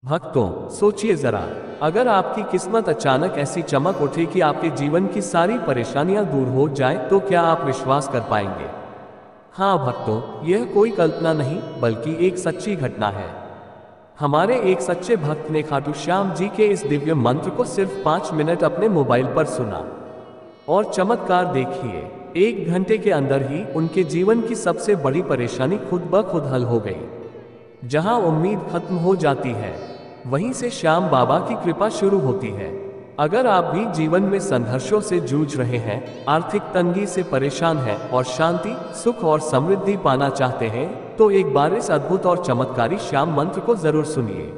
भक्तों, सोचिए जरा, अगर आपकी किस्मत अचानक ऐसी चमक उठे कि आपके जीवन की सारी परेशानियां दूर हो जाएं, तो क्या आप विश्वास कर पाएंगे? हाँ भक्तों, यह कोई कल्पना नहीं बल्कि एक सच्ची घटना है। हमारे एक सच्चे भक्त ने खाटू श्याम जी के इस दिव्य मंत्र को सिर्फ 5 मिनट अपने मोबाइल पर सुना और चमत्कार देखिए, 1 घंटे के अंदर ही उनके जीवन की सबसे बड़ी परेशानी खुद ब खुद हल हो गई। जहां उम्मीद खत्म हो जाती है, वहीं से श्याम बाबा की कृपा शुरू होती है। अगर आप भी जीवन में संघर्षों से जूझ रहे हैं, आर्थिक तंगी से परेशान हैं और शांति, सुख और समृद्धि पाना चाहते हैं, तो एक बार इस अद्भुत और चमत्कारी श्याम मंत्र को जरूर सुनिए।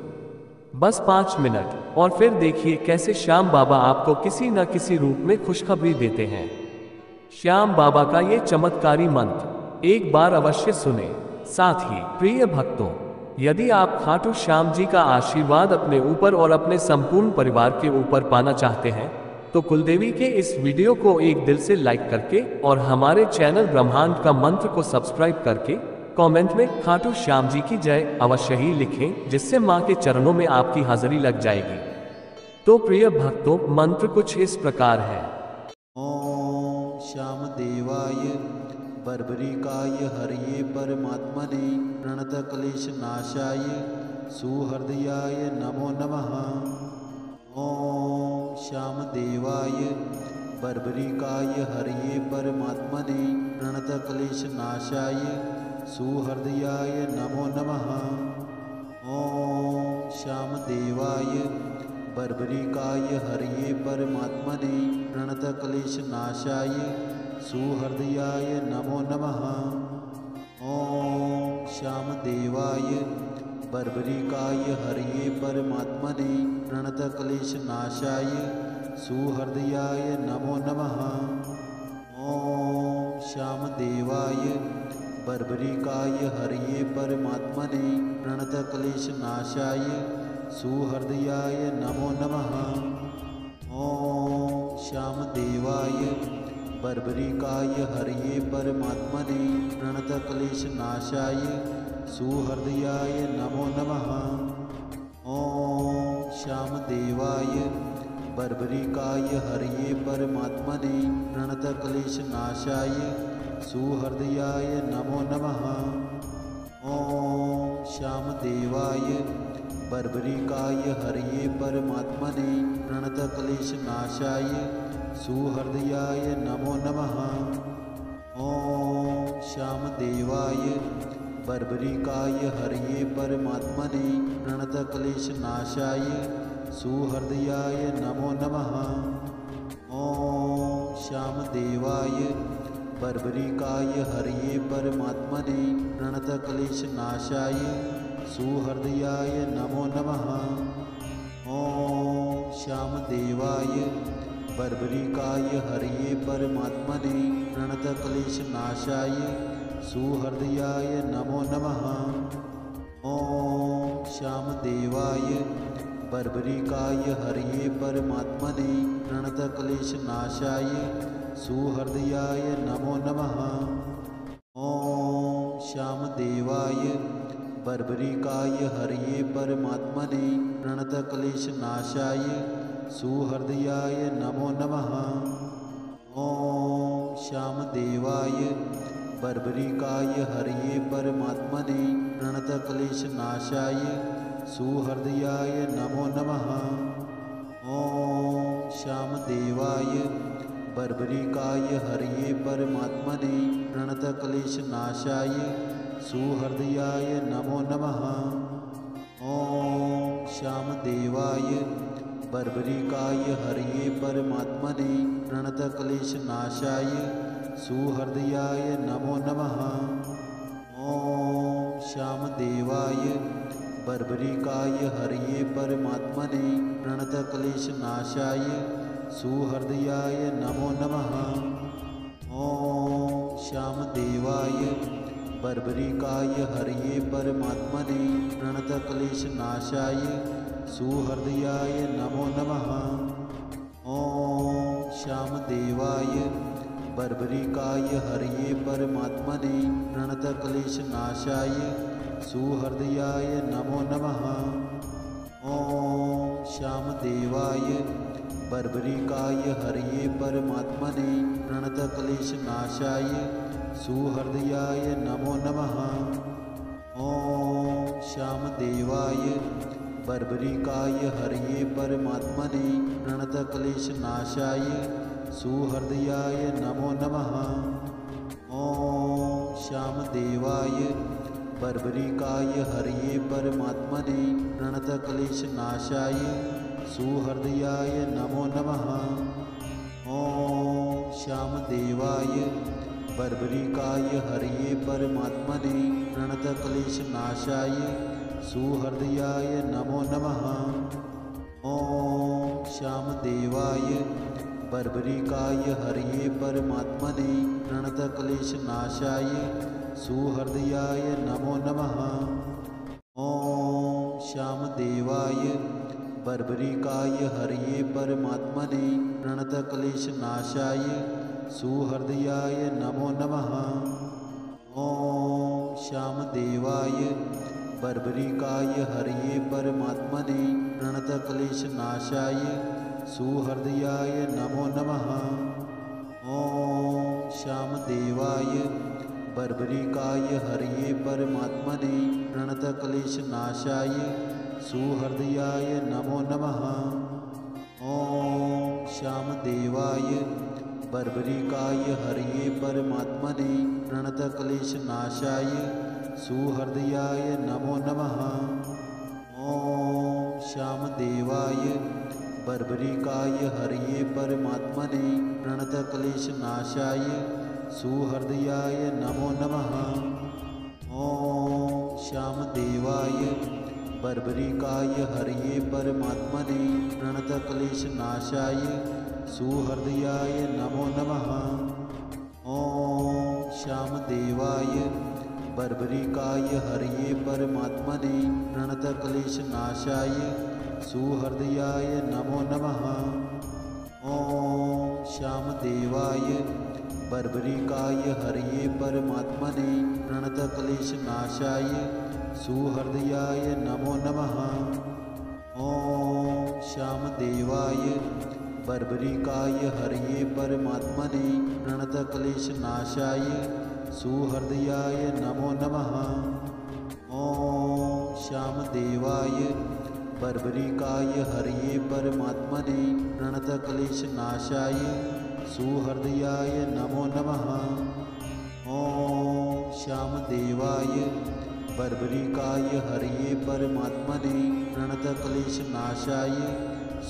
बस 5 मिनट, और फिर देखिए कैसे श्याम बाबा आपको किसी न किसी रूप में खुशखबरी देते हैं। श्याम बाबा का ये चमत्कारी मंत्र एक बार अवश्य सुने। साथ ही प्रिय भक्तों, यदि आप खाटू श्याम जी का आशीर्वाद अपने ऊपर और अपने संपूर्ण परिवार के ऊपर पाना चाहते हैं, तो कुलदेवी के इस वीडियो को एक दिल से लाइक करके और हमारे चैनल ब्रह्मांड का मंत्र को सब्सक्राइब करके कमेंट में खाटू श्याम जी की जय अवश्य ही लिखें, जिससे मां के चरणों में आपकी हाजिरी लग जाएगी। तो प्रिय भक्तों, मंत्र कुछ इस प्रकार है। ओम श्याम देवाय बर्बरिकाय हरिये परमात्मने प्रणत क्लेश नाशाय सुहृदयाय नमो नमः। ओम श्याम देवाय बर्बरिकाय हरिये परमात्मने प्रणत क्लेश नाशाय सुहृदयाय नमो नमः। ओम श्याम देवाय बर्बरिकाय हरिये परमात्मने प्रणत क्लेश नाशाय सुहृदयाय नमो नमः। ओम श्याम देवाय बर्बरिकाय हरिये परमात्मने प्रणत क्लेश नाशाय सुहृदयाय नमो नमः। ओम श्याम देवाय बर्बरिकाय हरिये परमात्मने प्रणत क्लेश नाशाय सुहृदयाय नमो नमः। ओम श्याम देवाय बर्बरिकाय हरिये परमात्मने प्रणत क्लेश नाशाय सुहृदयाय नमो नमः। ओम श्याम देवाय बर्बरिकाय हरिये परमात्मने प्रणत क्लेश नाशाय सुहृदयाय नमो नमः। ओम श्याम देवाय बर्बरिकाय हरिये परमात्मने प्रणत क्लेश नाशाय सुहृदयाय नमो नमः। ओम श्याम देवाय बर्बरिकाय हरिये परमात्मने प्रणत क्लेश नाशाय सुहृदयाय नमो नमः। ओम श्याम देवाय बर्बरिकाय हरिये परमात्मने प्रणत क्लेश नाशाय सुहृदयाय नमो नमः। ओम श्याम देवाय बर्बरिकाय हरिये परमात्मने प्रणत क्लेश नाशाय सुहृदयाय नमो नमः। ओम श्याम देवाय बर्बरिकाय हरिये परमात्मने प्रणत क्लेश नाशाय सुहृदयाय नमो नमः। ओम श्याम देवाय बर्बरिकाय हरिये परमात्मने प्रणत क्लेश नाशाय सुहृदयाय नमो नमः। ओम श्याम देवाय बर्बरिकाय हरिये परमात्मने प्रणत क्लेश नाशाय सुहृदयाय नमो नमः। ओम श्याम देवाय बर्बरिकाय हरिये परमात्मने प्रणत क्लेश नाशाय सुहृदयाय नमो नमः। ओम श्याम देवाय बर्बरिकाय हरिये परमात्मने प्रणत क्लेश नाशाय सुहृदयाय नमो नमः। ओम श्याम देवाय बर्बरिकाय हरिये परमात्मने प्रणत क्लेश नाशाय सुहृदयाय नमो नमः। ओम श्याम देवाय बर्बरिकाय हरिये परमात्मने प्रणत क्लेश नाशाय सुहृदयाय नमो नमः। ओम श्याम देवाय बर्बरिकाय हरिये परमात्मने प्रणत क्लेश नाशाय सुहृदयाय नमो नमः। श्यामदेवाय बर्बरिकाय हरये परमात्मने प्रणतक्लेशनाशाय सुहृदयाय नमो नमः। ॐ श्यामदेवाय बर्बरिकाय हरये परमात्मने प्रणतक्लेशनाशाय सुहृदयाय नमो नमः। ॐ श्यामदेवाय बर्बरिकाय हरये परमात्मने प्रणतक्लेशनाशाय सुहृदयाय नमो नमः। ॐ श्यामदेवाय बर्बरिकाय हरये परमात्मने प्रणतक्लेशनाशाय सुहृदयाय नमो नमः। ॐ श्यामदेवाय बर्बरिकाय हरये परमात्मने प्रणतक्लेशनाशाय सुहृदयाय नमो नमः। ॐ श्यामदेवाय बर्बरिकाय हरये परमात्मने प्रणतक्लेशनाशाय सुहृदयाय नमो नमः। ॐ श्यामदेवाय बर्बरिकाय हरये परमात्मने प्रणतक्लेशनाशाय सुहृदयाय नमो नमः। ॐ श्यामदेवाय बर्बरिकाय हरये परमात्मने प्रणतक्लेशनाशाय सुहृदयाय नमो नमः। ॐ श्यामदेवाय बर्बरिकाय हरये परमात्मने प्रणतक्लेशनाशाय सुहृदयाय नमो नमः। ॐ श्यामदेवाय बर्बरिकाय हरये परमात्मने प्रणतक्लेशनाशाय सुहृदयाय नमो नमः। ॐ श्यामदेवाय बर्बरिकाय हरये परमात्मने प्रणतक्लेशनाशाय सुहृदयाय नमो नमः। ॐ श्यामदेवाय बर्बरिकाय हरये परमात्मने प्रणतक्लेशनाशाय सुहृदयाय नमो नमः। ॐ श्यामदेवाय बर्बरिकाय हरये परमात्मने प्रणतक्लेशनाशाय सुहृदयाय नमो नमः। ॐ श्यामदेवाय बर्बरिकाय हरये परमात्मने प्रणतक्लेशनाशाय सुहृदयाय नमो नमः। ॐ श्यामदेवाय बर्बरिकाय हरये परमात्मने प्रणतक्लेशनाशाय सुहृदयाय नमो नमः। ॐ श्यामदेवाय बर्बरिकाय हरये परमात्मने प्रणतक्लेशनाशाय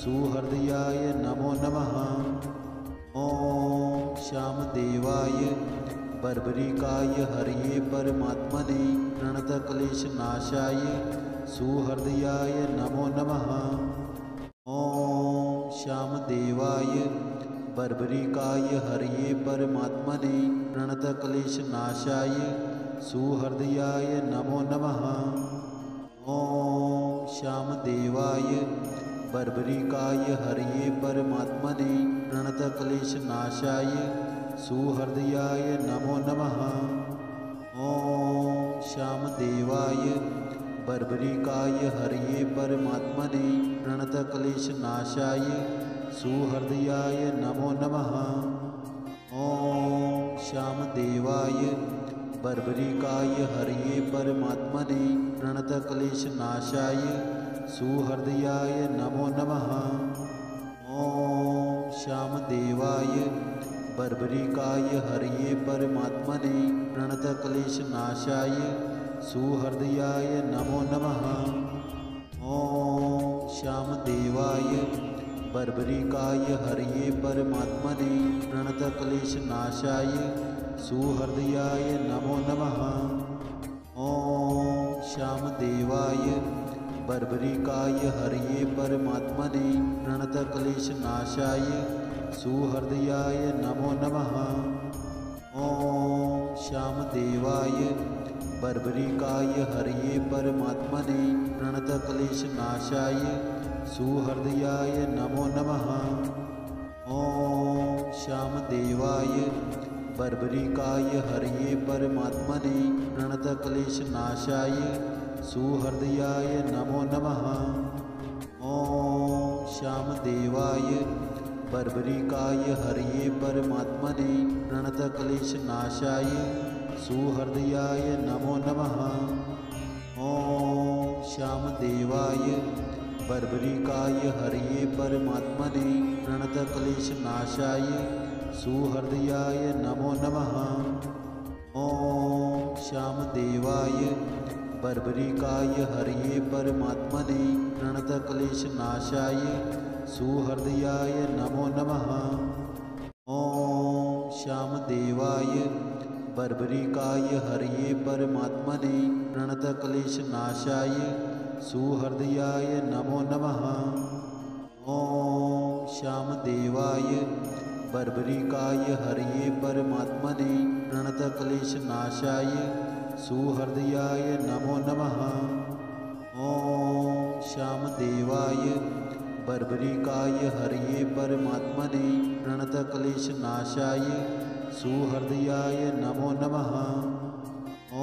सुहृदयाय नमो नमः। ॐ श्यामदेवाय बर्बरिकाय हरये परमात्मने प्रणतक्लेशनाशाय सुहृदयाय नमो नमः। ॐ श्यामदेवाय बर्बरिकाय हरये परमात्मने प्रणतक्लेशनाशाय सुहृदयाय नमो नमः। ॐ श्यामदेवाय बर्बरिकाय हरये परमात्मने प्रणतक्लेशनाशाय सुहृदयाय नमो नमः। ॐ श्यामदेवाय बर्बरिकाय हरये परमात्मने प्रणतक्लेशनाशाय सुहृदयाय नमो नमः। ॐ श्यामदेवाय बर्बरिकाय हरये परमात्मने प्रणतक्लेशनाशाय सुहृदयाय नमो नमः। ॐ श्यामदेवाय बर्बरिकाय हरये परमात्मने प्रणतक्लेशनाशाय सुहृदयाय नमो नमः। ॐ श्यामदेवाय बर्बरिकाय हरये परमात्मने प्रणतक्लेशनाशाय सुहृदयाय नमो नमः। ॐ श्यामदेवाय बर्बरिकाय हरये परमात्मने प्रणतक्लेशनाशाय सुहृदयाय नमो नमः। ॐ श्यामदेवाय बर्बरिकाय हरये परमात्मने प्रणतक्लेशनाशाय सुहृदयाय नमो नमः। ॐ श्यामदेवाय बर्बरिकाय हरये परमात्मने प्रणतक्लेशनाशाय सुहृदयाय नमो नमः। ॐ श्यामदेवाय बर्बरिकाय हरये परमात्मने प्रणतक्लेशनाशाय सुहृदयाय नमो नमः। ॐ श्यामदेवाय बर्बरिकाय हरये परमात्मने प्रणतक्लेशनाशाय सुहृदयाय नमो नमः। ॐ श्यामदेवाय बर्बरिकाय हरये परमात्मने प्रणतक्लेशनाशाय सुहृदयाय नमो नमः। ॐ श्यामदेवाय बर्बरिकाय हरये परमात्मने प्रणतक्लेशनाशाय सुहृदयाय नमो नमः। ॐ श्यामदेवाय बर्बरिकाय हरये परमात्मने प्रणतक्लेशनाशाय सुहृदयाय नमो नमः। ॐ श्यामदेवाय बर्बरिकाय हरये परमात्मने प्रणतक्लेशनाशाय सुहृदयाय नमो नमः।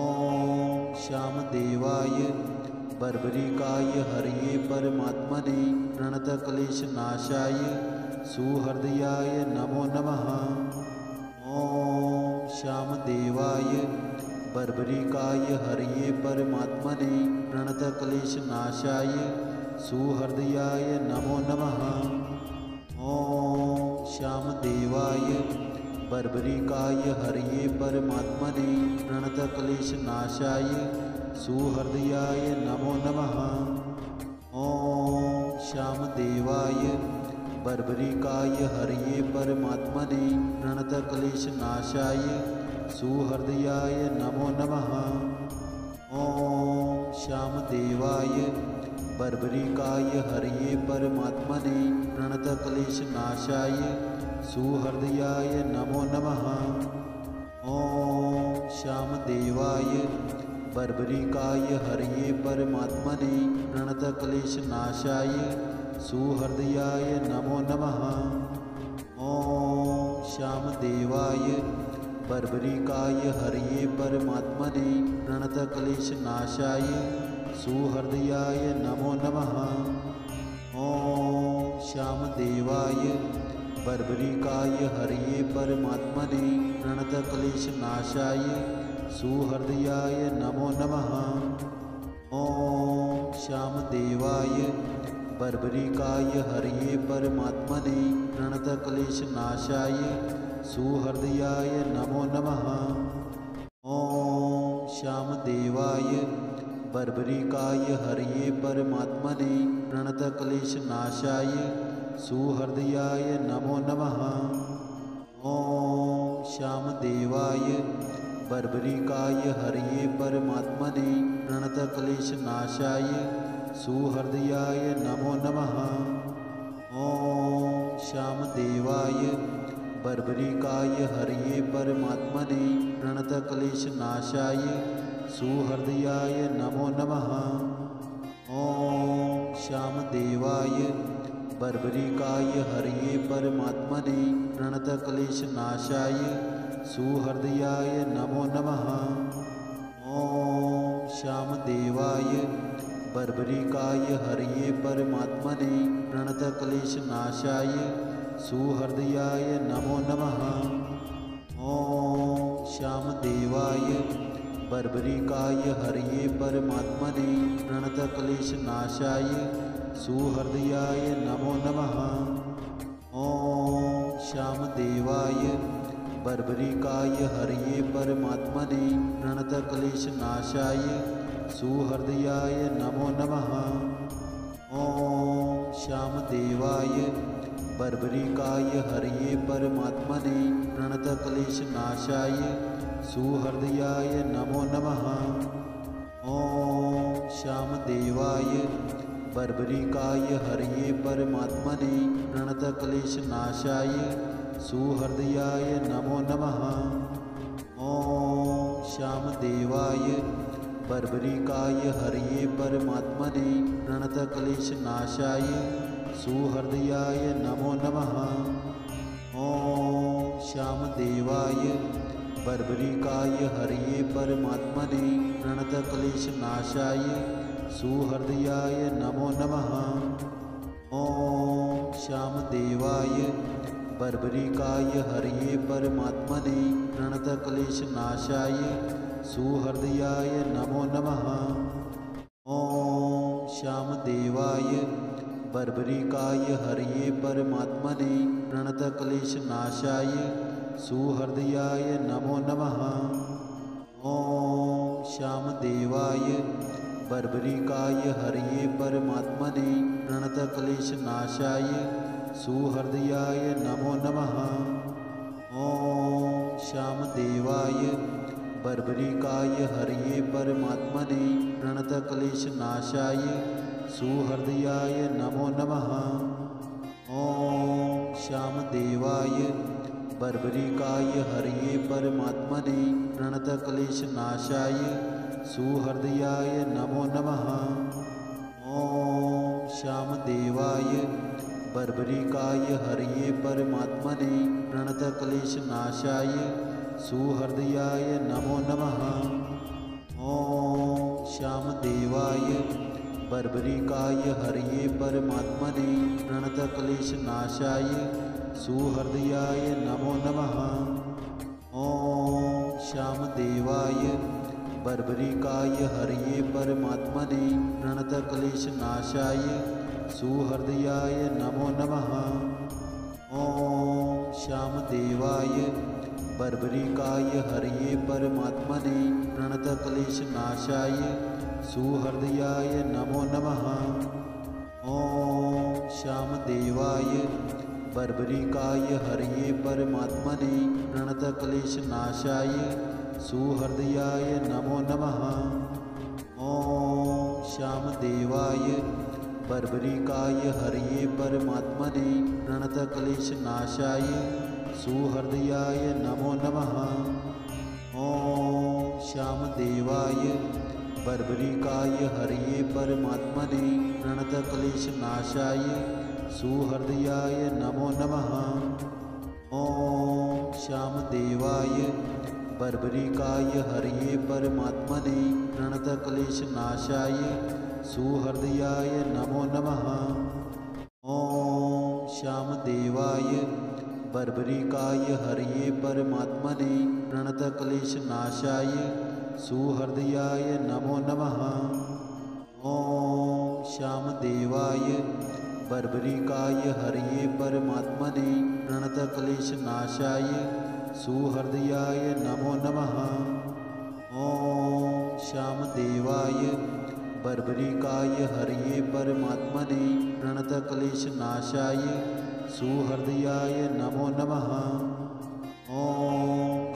ॐ श्यामदेवाय बर्बरिकाय हरये परमात्मने प्रणतक्लेशनाशाय सुहृदयाय नमो नमः। ॐ श्यामदेवाय बर्बरिकाय हरये परमात्मने प्रणतक्लेशनाशाय सुहृदयाय नमो नमः। ॐ श्यामदेवाय बर्बरिकाय हरये परमात्मने प्रणतक्लेशनाशाय सुहृदयाय नमो नमः। ॐ श्यामदेवाय बर्बरिकाय हरये परमात्मने प्रणतक्लेशनाशाय सुहृदयाय नमो नमः। ॐ श्यामदेवाय बर्बरिकाय हरये परमात्मने प्रणतक्लेशनाशाय सुहृदयाय नमो नमः। ॐ श्यामदेवाय बर्बरिकाय हरये परमात्मने प्रणतक्लेशनाशाय सुहृदयाय नमो नमः। ॐ श्यामदेवाय बर्बरिकाय हरये परमात्मने प्रणतक्लेशनाशाय सुहृदयाय नमो नमः। ॐ श्यामदेवाय बर्बरिकाय हरये परमात्मने प्रणतक्लेशनाशाय सुहृदयाय नमो नमः। ॐ श्यामदेवाय बर्बरिकाय हरये परमात्मने प्रणतक्लेशनाशाय सुहृदयाय नमो नमः। ॐ श्यामदेवाय बर्बरिकाय हरये परमात्मने प्रणतक्लेशनाशाय सुहृदयाय नमो नमः। ॐ श्यामदेवाय बर्बरिकाय हरये परमात्मने प्रणतक्लेशनाशाय सुहृदयाय नमो नमः। ॐ श्यामदेवाय बर्बरिकाय हरये परमात्मने प्रणतक्लेशनाशाय सुहृदयाय नमो नमः। ॐ श्यामदेवाय बर्बरिकाय हरये परमात्मने प्रणतक्लेशनाशाय सुहृदयाय नमो नमः। ॐ श्यामदेवाय बर्बरिकाय हरये परमात्मने प्रणतक्लेशनाशाय सुहृदयाय नमो नमः। ॐ श्यामदेवाय बर्बरिकाय हरये परमात्मने प्रणतक्लेशनाशाय सुहृदयाय नमो नमः। ॐ श्यामदेवाय बर्बरिकाय हरये परमात्मने प्रणतक्लेशनाशाय सुहृदयाय नमो नमः। ॐ श्यामदेवाय बर्बरिकाय हरये परमात्मने प्रणतक्लेशनाशाय सुहृदयाय नमो नमः। ॐ श्यामदेवाय बर्बरिकाय हरये परमात्मने प्रणतक्लेशनाशाय सुहृदयाय नमो नमः। ॐ श्यामदेवाय बर्बरिकाय हरये परमात्मने प्रणतक्लेशनाशाय सुहृदयाय नमो नमः। ॐ श्यामदेवाय बर्बरिकाय हरये परमात्मने प्रणतक्लेशनाशाय सुहृदयाय नमो नमः। ॐ श्यामदेवाय बर्बरिकाय हरये परमात्मने प्रणतक्लेशनाशाय सुहृदयाय नमो नमः। ॐ श्यामदेवाय बर्बरिकाय हरये परमात्मने प्रणतक्लेशनाशाय सुहृदयाय नमो नमः। ॐ श्यामदेवाय बर्बरिकाय हरये परमात्मने प्रणतक्लेशनाशाय सुहृदयाय नमो नमः। ॐ श्यामदेवाय बर्बरिकाय हरये परमात्मने प्रणतक्लेशनाशाय सुहृदयाय नमो नमः। ॐ श्यामदेवाय बर्बरिकाय हरये परमात्मने प्रणतक्लेशनाशाय सुहृदयाय नमो नमः। ॐ श्यामदेवाय बर्बरिकाय हरये परमात्मने प्रणतक्लेशनाशाय सुहृदयाय नमो नमः। ॐ श्यामदेवाय बर्बरिकाय हरये परमात्मने प्रणतक्लेशनाशाय सुहृदयाय नमो नमः। ॐ श्यामदेवाय बर्बरिकाय हरये परमात्मने प्रणतक्लेशनाशाय सुहृदयाय नमो नमः। ॐ श्यामदेवाय बर्बरिकाय हरये परमात्मने प्रणतक्लेशनाशाय सुहृदयाय नमो नमः। ॐ श्यामदेवाय बर्बरिकाय हरये परमात्मने प्रणतक्लेशनाशाय सुहृदयाय नमो नमः। ॐ श्यामदेवाय बर्बरिकाय हरये परमात्मने प्रणतक्लेशनाशाय सुहृदयाय नमो नमः। ॐ श्यामदेवाय बर्बरिकाय हरये परमात्मने प्रणतक्लेशनाशाय सुहृदयाय नमो नमः। ॐ श्यामदेवाय बर्बरिकाय हरये परमात्मने प्रणतक्लेशनाशाय सुहृदयाय नमो नमः। ॐ श्यामदेवाय बर्बरिकाय हरये परमात्मने प्रणतक्लेशनाशाय सुहृदयाय नमो नमः। ॐ श्यामदेवाय बर्बरिकाय हरये परमात्मने प्रणतक्लेशनाशाय सुहृदयाय नमो नमः। ॐ श्यामदेवाय बर्बरिकाय हरये परमात्मने प्रणतक्लेशनाशाय सुहृदयाय नमो नमः। ॐ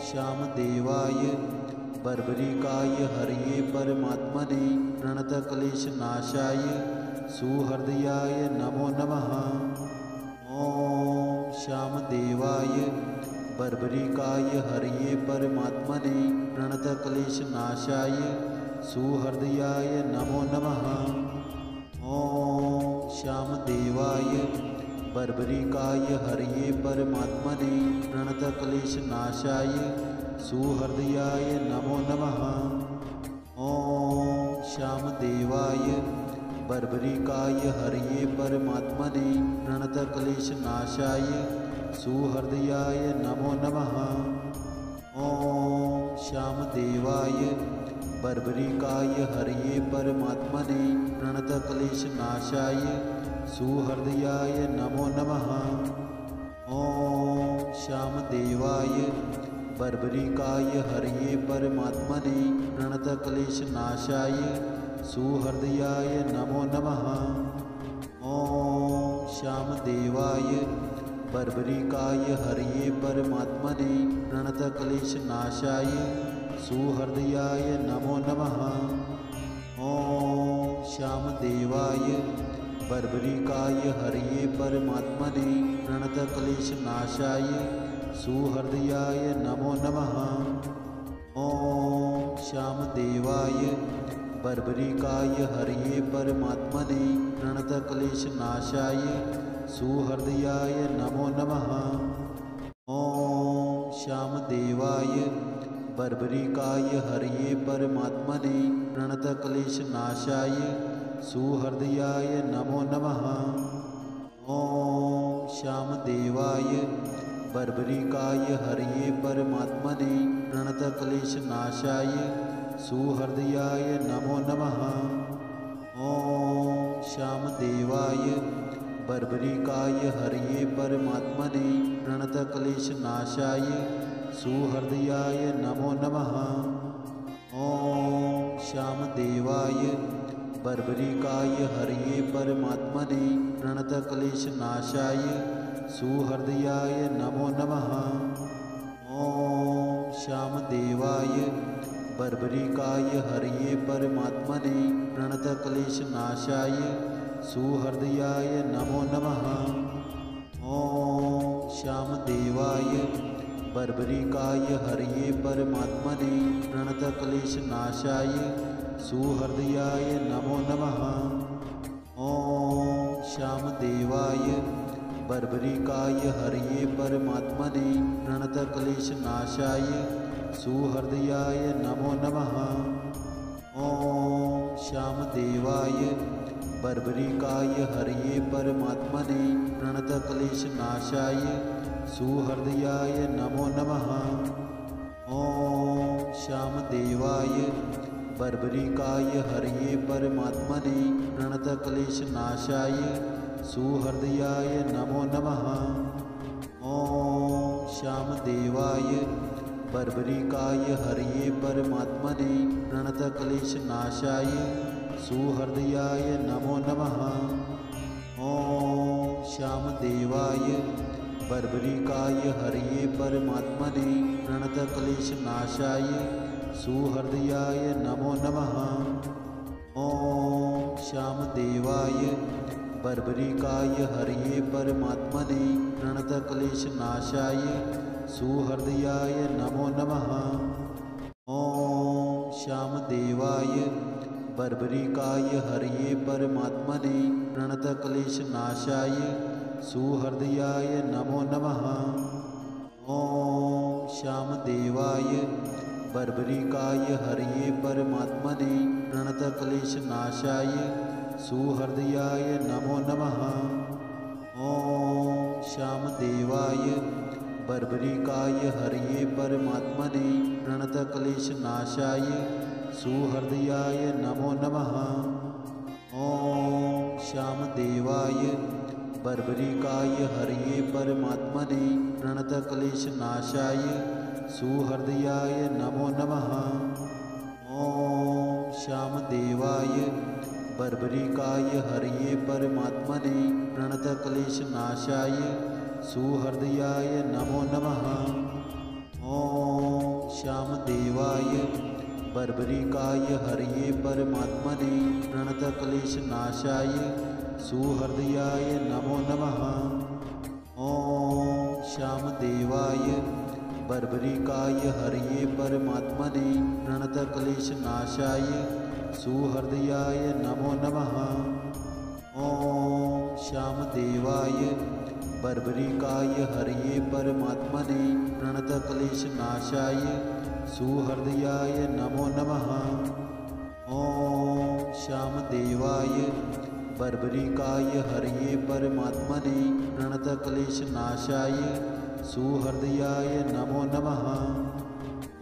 श्यामदेवाय बर्बरिकाय हरये परमात्मने प्रणतक्लेशनाशाय सुहृदयाय नमो नमः। ॐ श्यामदेवाय बर्बरिकाय हरये परमात्मने प्रणतक्लेशनाशाय सुहृदयाय नमो नमः। ॐ श्यामदेवाय बर्बरिकाय हरये परमात्मने प्रणतक्लेशनाशाय सुहृदयाय नमो नमः। ॐ श्यामदेवाय बर्बरिकाय हरये परमात्मने प्रणतक्लेशनाशाय सुहृदयाय नमो नमः। ॐ श्यामदेवाय बर्बरिकाय हरये परमात्मने प्रणतक्लेशनाशाय सुहृदयाय नमो नमः। ॐ श्यामदेवाय बर्बरिकाय हरये परमात्मने प्रणतक्लेशनाशाय सुहृदयाय नमो नमः। ॐ श्यामदेवाय बर्बरिकाय हरये परमात्मने प्रणतक्लेशनाशाय सुहृदयाय नमो नमः। ॐ श्यामदेवाय बर्बरिकाय हरये परमात्मने प्रणतक्लेशनाशाय सुहृदयाय नमो नमः। ॐ श्यामदेवाय बर्बरिकाय हरये परमात्मने प्रणतक्लेशनाशाय सुहृदयाय नमो नमः। ॐ श्यामदेवाय बर्बरिकाय हरये परमात्मने प्रणतक्लेशनाशाय सुहृदयाय नमो नमः। ॐ श्यामदेवाय बर्बरिकाय हरये परमात्मने प्रणतक्लेशनाशाय सुहृदयाय नमो नमः। ॐ श्यामदेवाय बर्बरिकाय हरये परमात्मने प्रणतक्लेशनाशाय सुहृदयाय नमो नमः। ॐ श्यामदेवाय बर्बरिकाय हरये परमात्मने प्रणतक्लेशनाशाय सुहृदयाय नमो नमः। ॐ श्यामदेवाय बर्बरिकाय हरये परमात्मने प्रणतक्लेशनाशाय सुहृदयाय नमो नमः। ॐ श्यामदेवाय बर्बरिकाय हरये परमात्मने प्रणतक्लेशनाशाय सुहृदयाय नमो नमः। ॐ श्यामदेवाय बर्बरिकाय हरये परमात्मने प्रणतक्लेशनाशाय सुहृदयाय नमो नमः। ॐ श्यामदेवाय बर्बरिकाय हरये परमात्मने प्रणतक्लेशनाशाय सुहृदयाय नमो नमः। ॐ श्यामदेवाय बर्बरिकाय हरये परमात्मने प्रणतक्लेशनाशाय सुहृदयाय नमो नमः। ॐ श्यामदेवाय बर्बरिकाय हरये परमात्मने प्रणतक्लेशनाशाय सुहृदयाय नमो नमः। ॐ श्यामदेवाय बर्बरिकाय हरये परमात्मने प्रणतक्लेशनाशाय सुहृदयाय नमो नमः। ॐ श्यामदेवाय बर्बरिकाय हरये परमात्मने प्रणतक्लेशनाशाय सुहृदयाय नमो नमः। ॐ श्यामदेवाय बर्बरिकाय हरये परमात्मने प्रणतक्लेशनाशाय सुहृदयाय नमो नमः। ॐ श्यामदेवाय बर्बरिकाय हरये परमात्मने प्रणतक्लेशनाशाय सुहृदयाय नमो नमः। ॐ श्यामदेवाय बर्बरिकाय हरये परमात्मने प्रणतक्लेशनाशाय सुहृदयाय नमो नमः। ॐ श्यामदेवाय बर्बरिकाय हरये परमात्मने प्रणतक्लेशनाशाय सुहृदयाय नमो नमः। ॐ श्यामदेवाय बर्बरिकाय हरये परमात्मने प्रणतक्लेशनाशाय सुहृदयाय नमो नमः। ॐ श्यामदेवाय बर्बरिकाय हरये परमात्मने प्रणतक्लेशनाशाय सुहृदयाय नमो नमः। ॐ श्यामदेवाय बर्बरिकाय हरये परमात्मने प्रणतक्लेशनाशाय सुहृदयाय नमो नमः। ॐ श्यामदेवाय बर्बरिकाय हरये परमात्मने प्रणतक्लेशनाशाय सुहृदयाय नमो नमः। ॐ श्यामदेवाय बर्बरिकाय हरये परमात्मने प्रणतक्लेशनाशाय सुहृदयाय नमो नमः।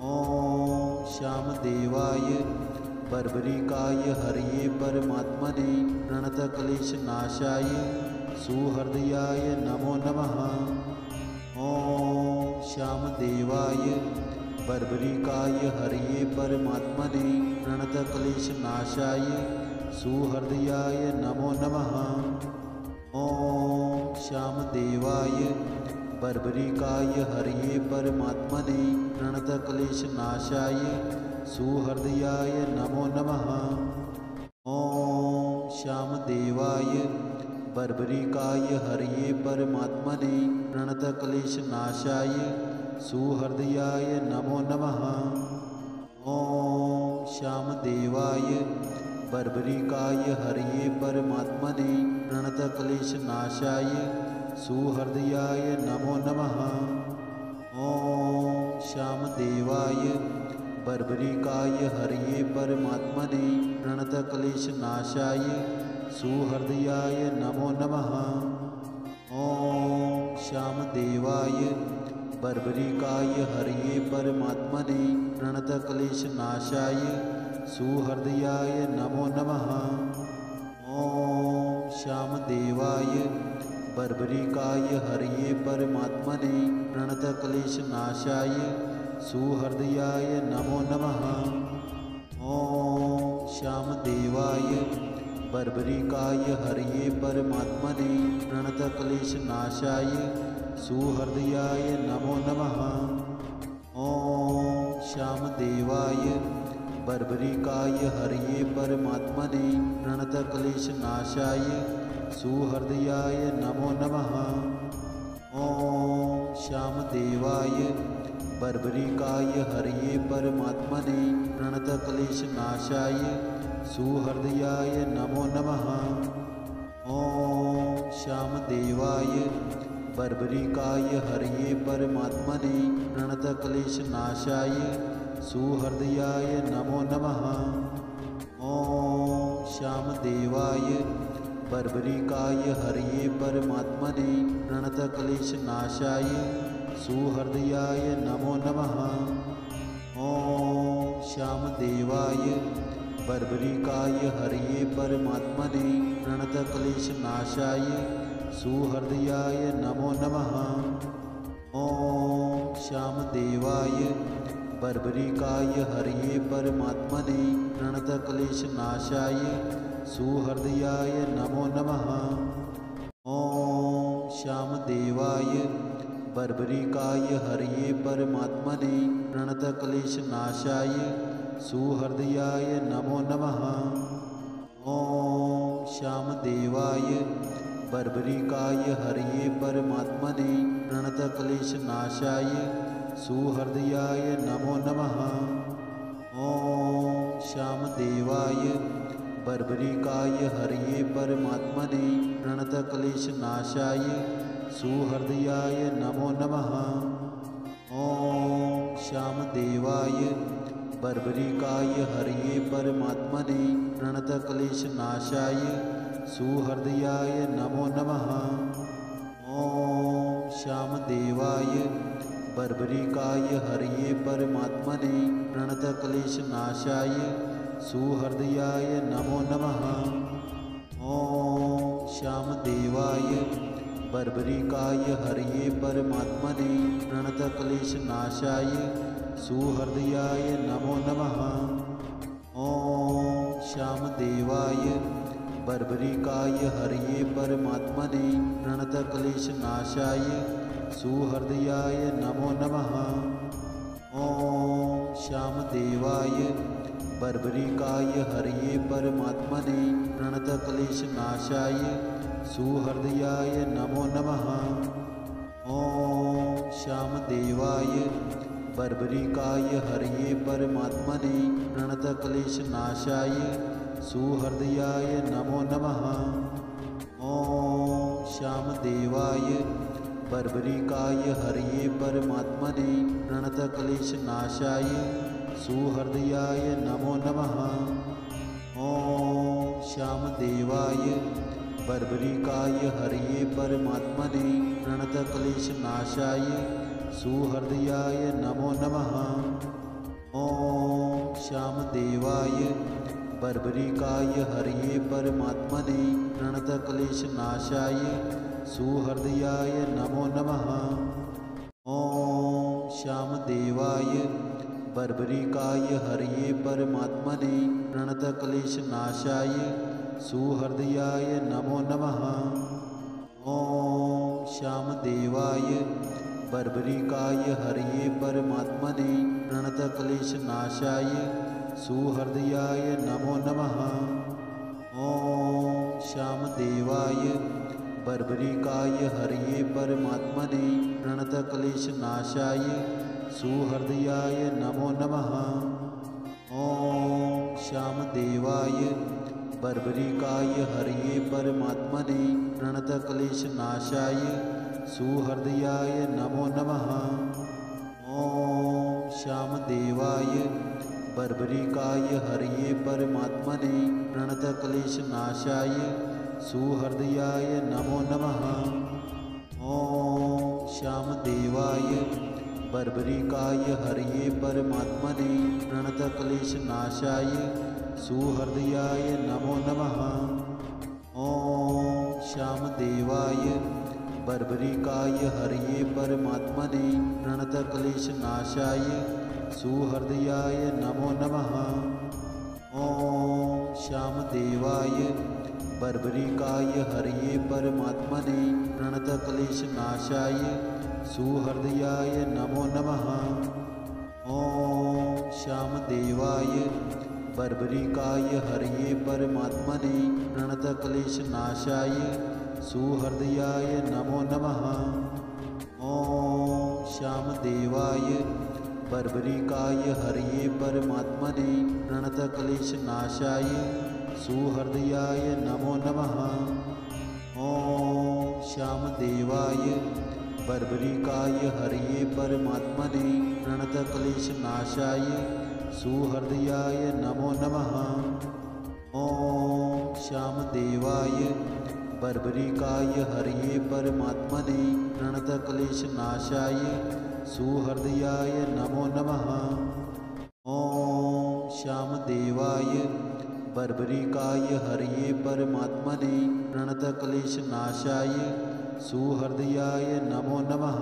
ॐ श्यामदेवाय बर्बरिकाय हरये परमात्मने प्रणतक्लेशनाशाय सुहृदयाय नमो नमः। ॐ श्यामदेवाय बर्बरिकाय हरये परमात्मने प्रणतक्लेशनाशाय सुहृदयाय नमो नमः। ॐ श्यामदेवाय बर्बरिकाय हरये परमात्मने प्रणतक्लेशनाशाय सुहृदयाय नमो नमः। ॐ श्यामदेवाय बर्बरिकाय हरये परमात्मने प्रणतक्लेशनाशाय सुहृदयाय नमो नमः। ॐ श्यामदेवाय बर्बरिकाय हरये परमात्मने प्रणतक्लेशनाशाय सुहृदयाय नमो नमः। ॐ श्यामदेवाय बर्बरिकाय हरये परमात्मने प्रणतक्लेशनाशाय सुहृदयाय नमो नमः। ॐ श्यामदेवाय बर्बरिकाय हरये परमात्मने प्रणतक्लेशनाशाय सुहृदयाय नमो नमः। ॐ श्यामदेवाय बर्बरिकाय हरये परमात्मने प्रणतक्लेशनाशाय सुहृदयाय नमो नमः। ॐ श्यामदेवाय बर्बरिकाय हरये परमात्मने प्रणतक्लेशनाशाय सुहृदयाय नमो नमः। ॐ श्यामदेवाय बर्बरिकाय हरये परमात्मने प्रणतक्लेशनाशाय सुहृदयाय नमो नमः। ॐ श्यामदेवाय बर्बरिकाय हरये परमात्मने प्रणतक्लेशनाशाय सुहृदयाय नमो नमः। ॐ श्यामदेवाय बर्बरिकाय हरये परमात्मने प्रणतक्लेशनाशाय सुहृदयाय नमो नमः। ॐ श्यामदेवाय बर्बरिकाय हरये परमात्मने प्रणतक्लेशनाशाय सुहृदयाय नमो नमः। ॐ श्यामदेवाय बर्बरिकाय हरये परमात्मने प्रणतक्लेशनाशाय सुहृदयाय नमो नमः। ॐ श्यामदेवाय बर्बरिकाय हरये परमात्मने प्रणतक्लेशनाशाय सुहृदयाय नमो नमः। ॐ श्यामदेवाय बर्बरिकाय हरये परमात्मने प्रणतक्लेशनाशाय सुहृदयाय नमो नमः। ॐ श्यामदेवाय बर्बरिकाय हरये परमात्मने प्रणतक्लेशनाशाय सुहृदयाय नमो नमः। ॐ श्यामदेवाय बर्बरिकाय हरये परमात्मने प्रणतक्लेशनाशाय सुहृदयाय नमो नमः। ॐ श्यामदेवाय बर्बरिकाय हरये परमात्मने प्रणतक्लेशनाशाय सुहृदयाय नमो नमः। ॐ श्यामदेवाय बर्बरिकाय हरये परमात्मने प्रणतक्लेशनाशाय सुहृदयाय नमो नमः। ॐ श्यामदेवाय बर्बरिकाय हरये परमात्मने प्रणतक्लेशनाशाय सुहृदयाय नमो नमः। ॐ श्यामदेवाय बर्बरिकाय हरये परमात्मने प्रणतक्लेशनाशाय सुहृदयाय नमो नमः। ॐ श्यामदेवाय बर्बरिकाय हरये परमात्मने प्रणतक्लेशनाशाय सुहृदयाय नमो नमः। ॐ श्यामदेवाय बर्बरिकाय हरये परमात्मने प्रणतक्लेशनाशाय सुहृदयाय नमो नमः। ॐ श्यामदेवाय बर्बरिकाय हरये परमात्मने प्रणतक्लेशनाशाय सुहृदयाय नमो नमः। ॐ श्यामदेवाय बर्बरिकाय हरये परमात्मने प्रणतक्लेशनाशाय सुहृदयाय नमो नमः। ॐ श्यामदेवाय बर्बरिकाय हरये परमात्मने प्रणतक्लेशनाशाय सुहृदयाय नमो नमः। ॐ श्यामदेवाय बर्बरिकाय हरये परमात्मने प्रणतक्लेशनाशाय सुहृदयाय नमो नमः। ॐ श्यामदेवाय बर्बरिकाय हरये परमात्मने प्रणतक्लेशनाशाय सुहृदयाय नमो नमः। ॐ श्यामदेवाय बर्बरिकाय हरये परमात्मने प्रणतक्लेशनाशाय सुहृदयाय नमो नमः। ॐ श्यामदेवाय बर्बरिकाय हरये परमात्मने प्रणतक्लेशनाशाय सुहृदयाय नमो नमः। ॐ श्यामदेवाय बर्बरिकाय हरये परमात्मने प्रणतक्लेशनाशाय सुहृदयाय नमो नमः। ॐ श्यामदेवाय बर्बरिकाय हरये परमात्मने प्रणतक्लेशनाशाय सुहृदयाय नमो नमः। ॐ श्यामदेवाय बर्बरिकाय हरये परमात्मने प्रणतक्लेशनाशाय सुहृदयाय नमो नमः। ॐ श्यामदेवाय बर्बरिकाय हरये परमात्मने प्रणतक्लेशनाशाय सुहृदयाय नमो नमः। ॐ श्यामदेवाय बर्बरिकाय हरये परमात्मने प्रणतक्लेशनाशाय सुहृदयाय नमो नमः। ॐ श्यामदेवाय बर्बरिकाय हरये परमात्मने प्रणतक्लेशनाशाय सुहृदयाय नमो नमः। ॐ श्यामदेवाय बर्बरिकाय हरये परमात्मने प्रणतक्लेशनाशाय सुहृदयाय नमो नमः। ॐ श्यामदेवाय बर्बरिकाय हरये परमात्मने प्रणतक्लेशनाशाय सुहृदयाय नमो नमः। ॐ श्यामदेवाय बर्बरिकाय हरये परमात्मने प्रणतक्लेशनाशाय सुहृदयाय नमो नमः।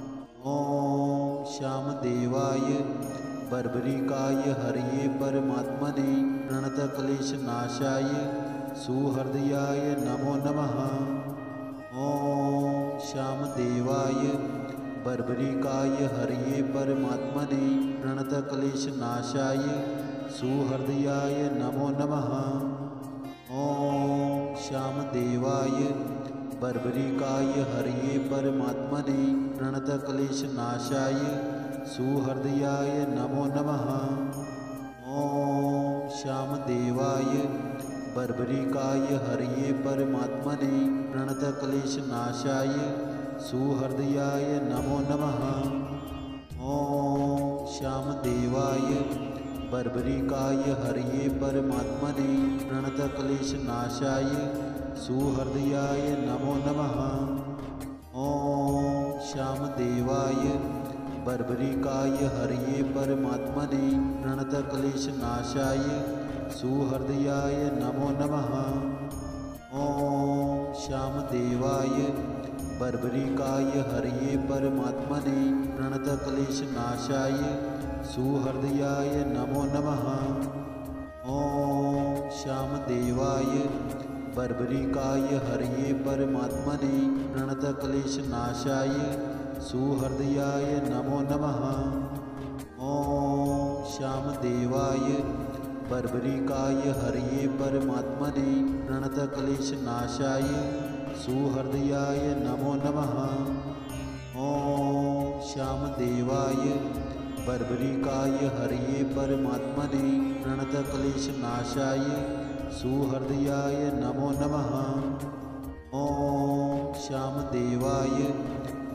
ॐ श्यामदेवाय बर्बरिकाय हरये परमात्मने प्रणतक्लेशनाशाय सुहृदयाय नमो नमः। ॐ श्यामदेवाय बर्बरिकाय हरये परमात्मने प्रणतक्लेशनाशाय सुहृदयाय नमो नमः। ॐ श्यामदेवाय बर्बरिकाय हरये परमात्मने प्रणतक्लेशनाशाय सुहृदयाय नमो नमः। ॐ श्यामदेवाय बर्बरिकाय हरये परमात्मने प्रणतक्लेशनाशाय सुहृदयाय नमो नमः। ॐ श्यामदेवाय बर्बरिकाय हरये परमात्मने प्रणतक्लेशनाशाय सुहृदयाय नमो नमः। ॐ श्यामदेवाय बर्बरिकाय हरये परमात्मने प्रणतक्लेशनाशाय सुहृदयाय नमो नमः। ॐ श्यामदेवाय बर्बरिकाय हरये परमात्मने प्रणतक्लेशनाशाय सुहृदयाय नमो नमः। ॐ श्यामदेवाय बर्बरिकाय हरये परमात्मने प्रणतक्लेशनाशाय सुहृदयाय नमो नमः। ॐ श्यामदेवाय बर्बरिकाय हरये परमात्मने प्रणतक्लेशनाशाय सुहृदयाय नमो नमः। ॐ श्यामदेवाय बर्बरिकाय हरये परमात्मने प्रणतक्लेशनाशाय सुहृदयाय नमो नमः। ॐ श्यामदेवाय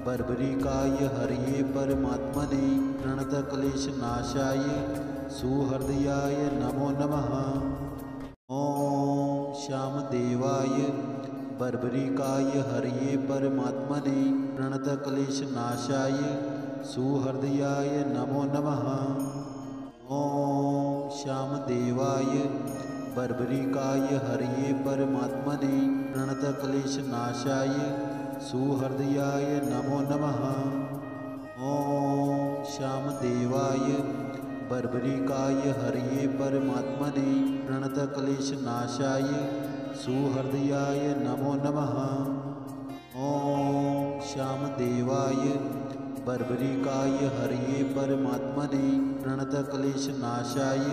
बर्बरिकाय हरये परमात्मने प्रणतक्लेशनाशाय सुहृदयाय नमो नमः। ॐ श्यामदेवाय बर्बरिकाय हरये परमात्मने प्रणतक्लेशनाशाय सुहृदयाय नमो नमः। ॐ श्यामदेवाय बर्बरिकाय हरये परमात्मने प्रणतक्लेशनाशाय सुहृदयाय नमो नमः। ॐ श्यामदेवाय बर्बरिकाय हरये परमात्मने प्रणतक्लेशनाशाय सुहृदयाय नमो नमः। ॐ श्यामदेवाय बर्बरिकाय हरये परमात्मने प्रणतक्लेशनाशाय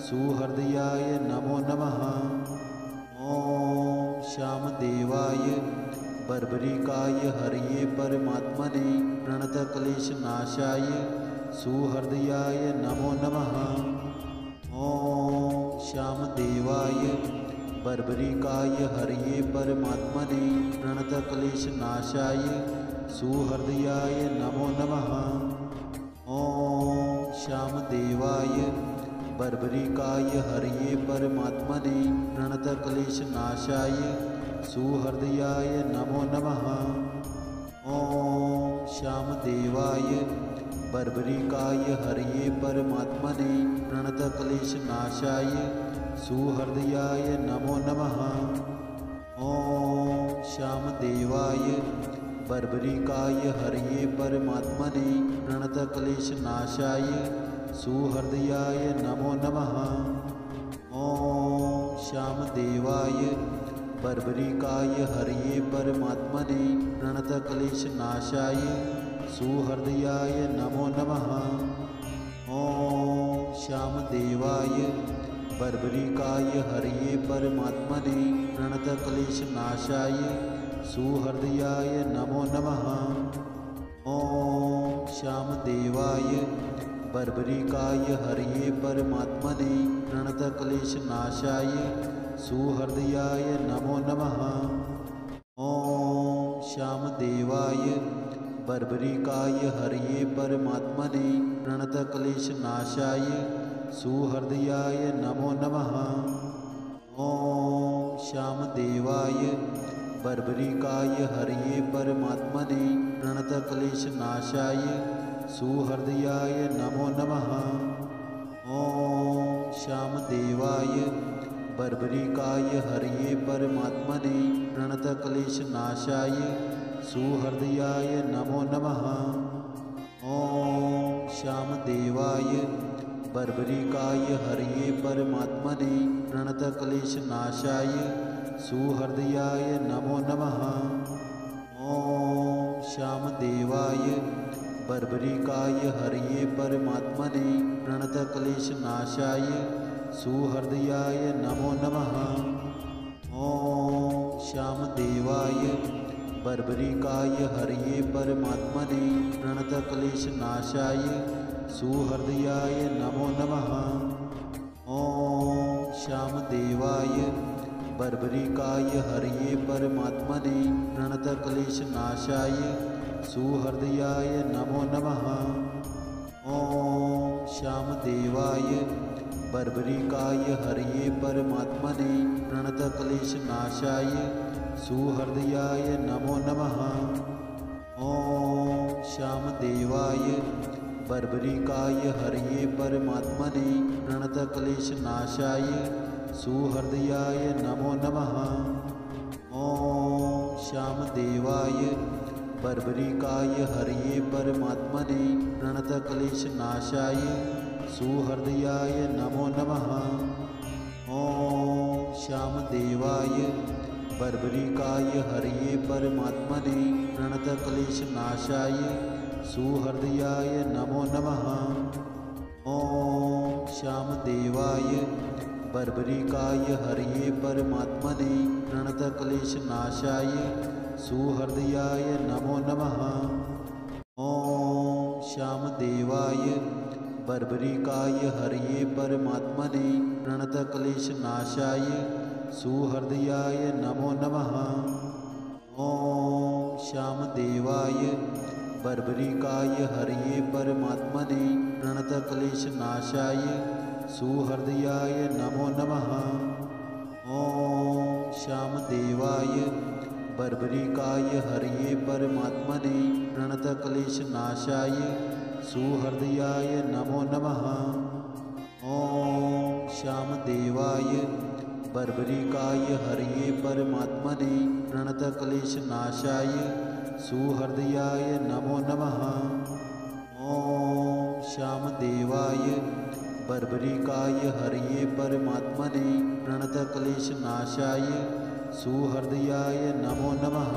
सुहृदयाय नमो नमः। ॐ श्यामदेवाय बर्बरिकाय हरये परमात्मने प्रणतक्लेशनाशाय सुहृदयाय नमो नमः। ॐ श्यामदेवाय बर्बरिकाय हरये परमात्मने प्रणतक्लेशनाशाय सुहृदयाय नमो नमः। ॐ श्यामदेवाय बर्बरिकाय हरये परमात्मने प्रणतक्लेशनाशाय सुहृदयाय नमो नमः। ॐ श्यामदेवाय बर्बरिकाय हरये परमात्मने प्रणतक्लेशनाशाय सुहृदयाय नमो नमः। ॐ श्यामदेवाय बर्बरिकाय हरये परमात्मने प्रणतक्लेशनाशाय सुहृदयाय नमो नमः। ॐ श्यामदेवाय बर्बरिकाय हरये परमात्मने प्रणतक्लेशनाशाय सुहृदयाय नमो नमः। ॐ श्यामदेवाय बर्बरिकाय हरये परमात्मने प्रणतक्लेशनाशाय सुहृदयाय नमो नमः। ॐ श्यामदेवाय बर्बरिकाय हरये परमात्मने प्रणतक्लेशनाशाय सुहृदयाय नमो नमः। ॐ श्यामदेवाय बर्बरिकाय हरये परमात्मने प्रणतक्लेशनाशाय सुहृदयाय नमो नमः। ॐ श्यामदेवाय बर्बरिकाय हरये परमात्मने प्रणतक्लेशनाशाय सुहृदयाय नमो नमः। ॐ श्यामदेवाय बर्बरिकाय हरये परमात्मने प्रणतक्लेशनाशाय सुहृदयाय नमो नमः। ॐ श्यामदेवाय बर्बरिकाय हरये परमात्मने प्रणतक्लेशनाशाय सुहृदयाय नमो नमः। ॐ श्यामदेवाय बर्बरिकाय हरये परमात्मने प्रणतक्लेशनाशाय सुहृदयाय नमो नमः। ॐ श्यामदेवाय बर्बरिकाय हरये परमात्मने प्रणतक्लेशनाशाय सुहृदयाय नमो नमः। ॐ श्यामदेवाय बर्बरिकाय हरये परमात्मने प्रणतक्लेशनाशाय सुहृदयाय नमो नमः। ॐ श्यामदेवाय बर्बरिकाय हरये परमात्मने प्रणतक्लेशनाशाय सुहृदयाय नमो नमः। ॐ श्यामदेवाय बर्बरिकाय हरये परमात्मने प्रणतक्लेशनाशाय सुहृदयाय नमो नमः। ॐ श्यामदेवाय बर्बरिकाय हरये परमात्मने प्रणतक्लेशनाशाय सुहृदयाय नमो नमः। ॐ श्यामदेवाय बर्बरिकाय हरये परमात्मने प्रणतक्लेशनाशाय सुहृदयाय नमो नमः। ॐ श्यामदेवाय बर्बरिकाय हरये परमात्मने प्रणतक्लेशनाशाय सुहृदयाय नमो नमः। ॐ श्यामदेवाय बर्बरिकाय हरये परमात्मने प्रणतक्लेशनाशाय सुहृदयाय नमो नमः। ॐ श्यामदेवाय बर्बरिकाय हरये परमात्मने प्रणतक्लेशनाशाय सुहृदयाय नमो नमः। ॐ श्यामदेवाय बर्बरिकाय हरये परमात्मने प्रणतक्लेशनाशाय सुहृदयाय नमो नमः। ॐ श्यामदेवाय बर्बरिकाय हरये परमात्मने प्रणतक्लेशनाशाय सुहृदयाय नमो नमः। ॐ श्यामदेवाय बर्बरिकाय हरये परमात्मने प्रणतक्लेशनाशाय सुहृदयाय नमो नमः।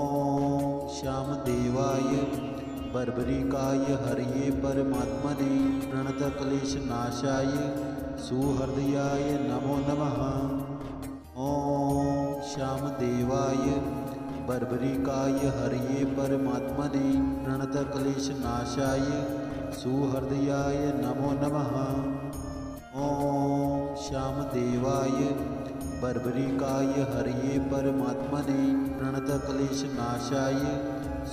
ॐ श्यामदेवाय बर्बरिकाय हरये परमात्मने प्रणतक्लेशनाशाय सुहृदयाय नमो नमः। ॐ श्यामदेवाय बर्बरिकाय हरये परमात्मने प्रणतक्लेशनाशाय सुहृदयाय नमो नमः। ॐ श्यामदेवाय बर्बरिकाय हरये परमात्मने प्रणतक्लेशनाशाय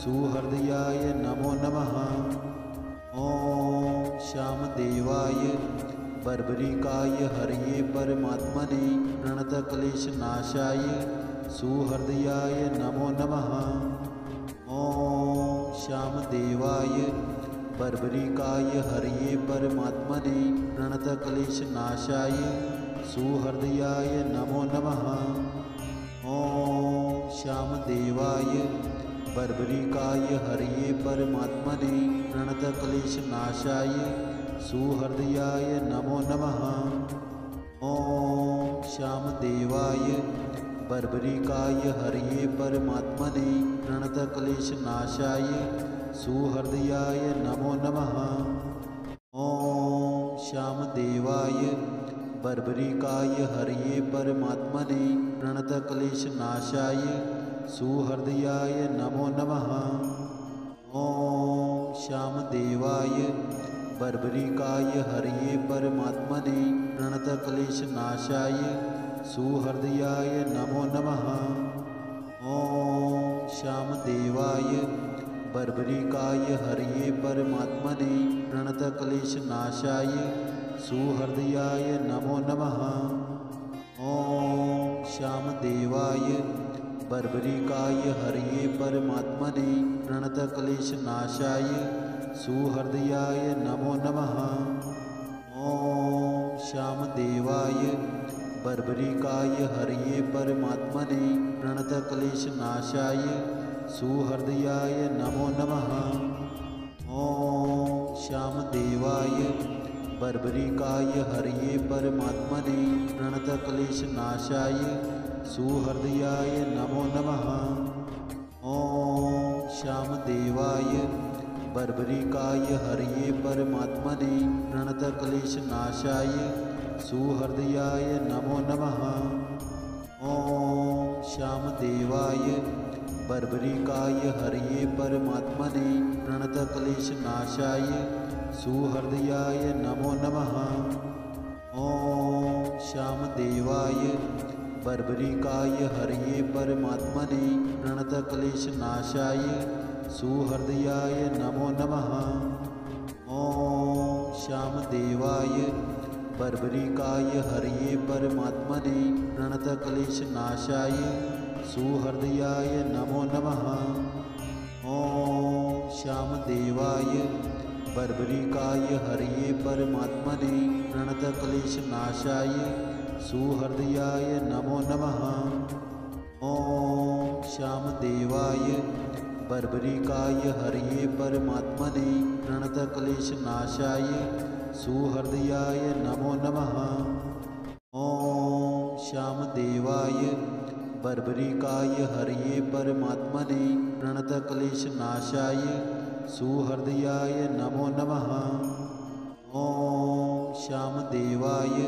सुहृदयाय नमो नमः। ॐ श्यामदेवाय बर्बरिकाय हरये परमात्मने प्रणतक्लेशनाशाय सुहृदयाय नमो नमः। ॐ श्यामदेवाय बर्बरिकाय हरये परमात्मने प्रणतक्लेशनाशाय सुहृदयाय नमो नमः। ॐ श्यामदेवाय बर्बरिकाय हरये परमात्मने प्रणतक्लेशनाशाय सुहृदयाय नमो नमः। ॐ श्यामदेवाय बर्बरिकाय हरये परमात्मने प्रणतक्लेशनाशाय सुहृदयाय नमो नमः। ॐ श्यामदेवाय बर्बरिकाय हरये परमात्मने प्रणतक्लेशनाशाय सुहृदयाय नमो नमः। ॐ श्यामदेवाय बर्बरिकाय हरये परमात्मने प्रणतक्लेशनाशाय सुहृदयाय नमो नमः। ॐ श्यामदेवाय बर्बरिकाय हरये परमात्मने प्रणतक्लेशनाशाय सुहृदयाय नमो नमः। ॐ श्यामदेवाय बर्बरिकाय हरये परमात्मने प्रणतक्लेशनाशाय सुहृदयाय नमो नमः। ॐ श्यामदेवाय बर्बरिकाय हरये परमात्मने प्रणतक्लेशनाशाय सुहृदयाय नमो नमः। ॐ श्यामदेवाय बर्बरिकाय हरये परमात्मने प्रणतक्लेशनाशाय सुहृदयाय नमो नमः। ॐ श्यामदेवाय बर्बरिकाय हरये परमात्मने प्रणतक्लेशनाशाय सुहृदयाय नमो नमः। ॐ श्यामदेवाय बर्बरिकाय हरये परमात्मने प्रणतक्लेशनाशाय सुहृदयाय नमो नमः। ॐ श्यामदेवाय बर्बरिकाय हरये परमात्मने प्रणतक्लेशनाशाय सुहृदयाय नमो नमः। ॐ श्यामदेवाय बर्बरिकाय हरये परमात्मने प्रणतक्लेशनाशाय सुहृदयाय नमो नमः। ॐ श्यामदेवाय बर्बरिकाय हरये परमात्मने प्रणतक्लेशनाशाय सुहृदयाय नमो नमः। ॐ श्यामदेवाय बर्बरिकाय हरये परमात्मने प्रणतक्लेशनाशाय सुहृदयाय नमो नमः। ॐ श्यामदेवाय बर्बरिकाय हरये परमात्मने प्रणतक्लेशनाशाय सुहृदयाय नमो नमः। ॐ श्यामदेवाय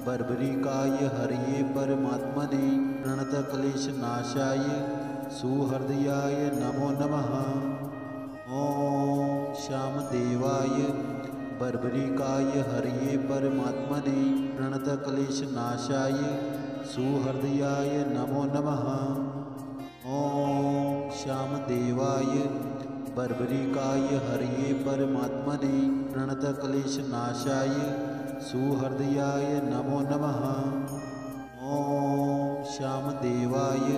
बर्बरिकाय हरये परमात्मने प्रणतक्लेशनाशाय सुहृदयाय नमो नमः। ॐ श्यामदेवाय बर्बरिकाय हरये परमात्मने प्रणतक्लेशनाशाय सुहृदयाय नमो नमः। ॐ श्यामदेवाय बर्बरिकाय हरये परमात्मने प्रणतक्लेशनाशाय सुहृदयाय नमो नमः। ॐ श्यामदेवाय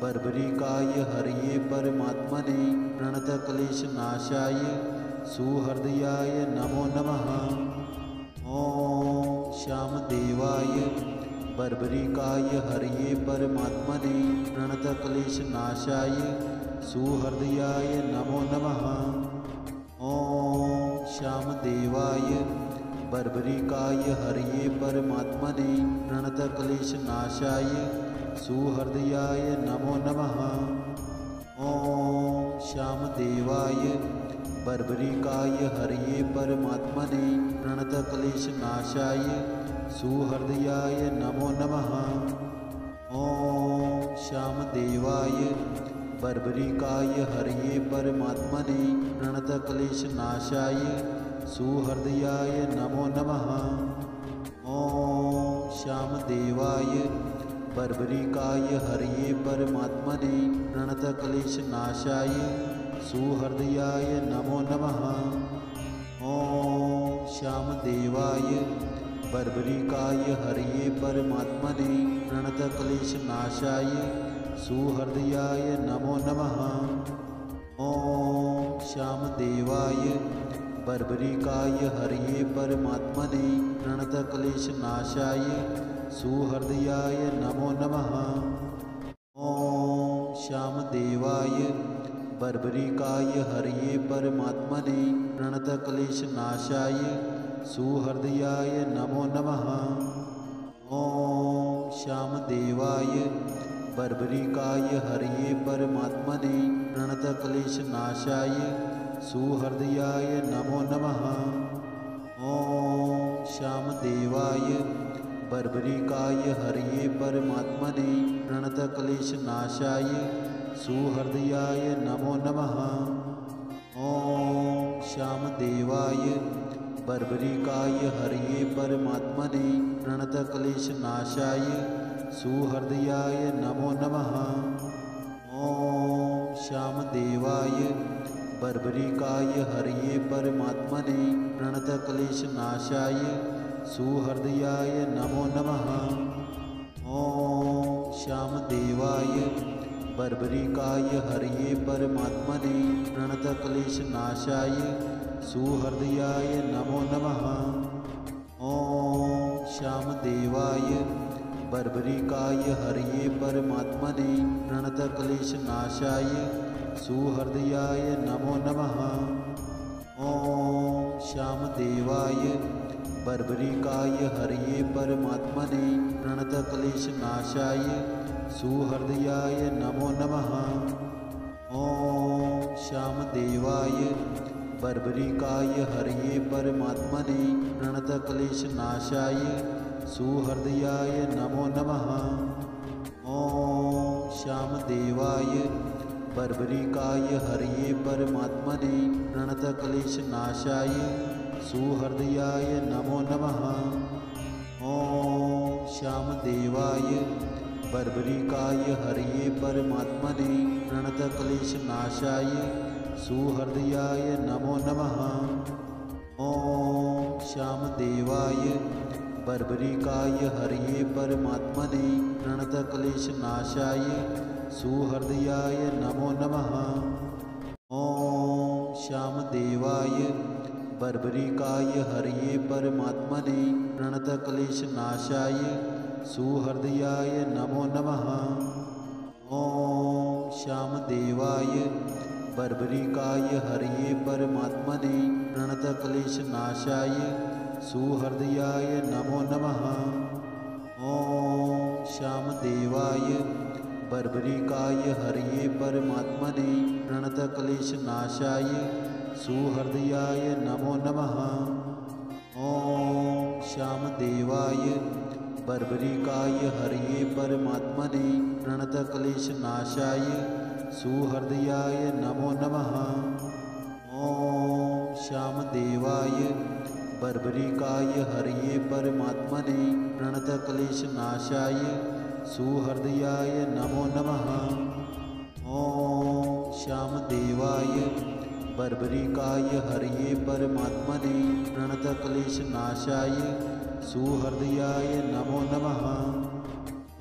बर्बरिकाय हरये परमात्मने प्रणतक्लेशनाशाय सुहृदयाय नमो नमः। ॐ श्यामदेवाय बर्बरिकाय हरये परमात्मने प्रणतक्लेशनाशाय सुहृदयाय नमो नमः। ॐ श्यामदेवाय बर्बरिकाय हरये परमात्मने प्रणतक्लेशनाशाय सुहृदयाय नमो नमः। ॐ श्यामदेवाय बर्बरिकाय हरये परमात्मने प्रणतक्लेशनाशाय सुहृदयाय नमो नमः। ॐ श्यामदेवाय बर्बरिकाय हरये परमात्मने प्रणतक्लेशनाशाय सुहृदयाय नमो नमः। ॐ श्यामदेवाय बर्बरिकाय हरये परमात्मने प्रणतक्लेशनाशाय सुहृदयाय नमो नमः। ॐ श्यामदेवाय बर्बरिकाय हरये परमात्मने प्रणतक्लेशनाशाय सुहृदयाय नमो नमः। ॐ श्यामदेवाय बर्बरिकाय हरये परमात्मने प्रणतक्लेशनाशाय सुहृदयाय नमो नमः। ॐ श्यामदेवाय बर्बरिकाय हरये परमात्मने प्रणतक्लेशनाशाय सुहृदयाय नमो नमः। ॐ श्यामदेवाय बर्बरिकाय हरये परमात्मने प्रणतक्लेशनाशाय सुहृदयाय नमो नमः। ॐ श्यामदेवाय बर्बरिकाय हरये परमात्मने प्रणतक्लेशनाशाय सुहृदयाय नमो नमः। ॐ श्यामदेवाय बर्बरिकाय हरये परमात्मने प्रणतक्लेशनाशाय सुहृदयाय नमो नमः। ॐ श्यामदेवाय बर्बरिकाय हरये परमात्मने प्रणतक्लेशनाशाय सुहृदयाय नमो नमः। ॐ श्यामदेवाय बर्बरिकाय हरये परमात्मने प्रणतक्लेशनाशाय सुहृदयाय नमो नमः। ॐ श्यामदेवाय बर्बरिकाय हरये परमात्मने प्रणतक्लेशनाशाय सुहृदयाय नमो नमः। ॐ श्यामदेवाय बर्बरिकाय हरये परमात्मने प्रणतक्लेशनाशाय सुहृदयाय नमो नमः। ॐ श्यामदेवाय बर्बरिकाय हरये परमात्मने प्रणतक्लेशनाशाय सुहृदयाय नमो नमः। ॐ श्यामदेवाय बर्बरिकाय हरये परमात्मने प्रणतक्लेशनाशाय सुहृदयाय नमो नमः। ॐ श्यामदेवाय बर्बरिकाय हरये परमात्मने प्रणतक्लेशनाशाय सुहृदयाय नमो नमः। ॐ श्यामदेवाय बर्बरिकाय हरये परमात्मने प्रणतक्लेशनाशाय सुहृदयाय नमो नमः। ॐ श्यामदेवाय बर्बरिकाय हरये परमात्मने प्रणतक्लेशनाशाय सुहृदयाय नमो नमः। ॐ श्यामदेवाय बर्बरिकाय हरये परमात्मने प्रणतक्लेशनाशाय सुहृदयाय नमो नमः। ॐ श्यामदेवाय बर्बरिकाय हरये परमात्मने प्रणतक्लेशनाशाय सुहृदयाय नमो नमः। ॐ श्यामदेवाय बर्बरिकाय हरये परमात्मने प्रणतक्लेशनाशाय सुहृदयाय नमो नमः। ॐ श्यामदेवाय बर्बरिकाय हरये परमात्मने प्रणतक्लेशनाशाय सुहृदयाय नमो नमः। ॐ श्यामदेवाय बर्बरिकाय हरये परमात्मने प्रणतक्लेशनाशाय सुहृदयाय नमो नमः।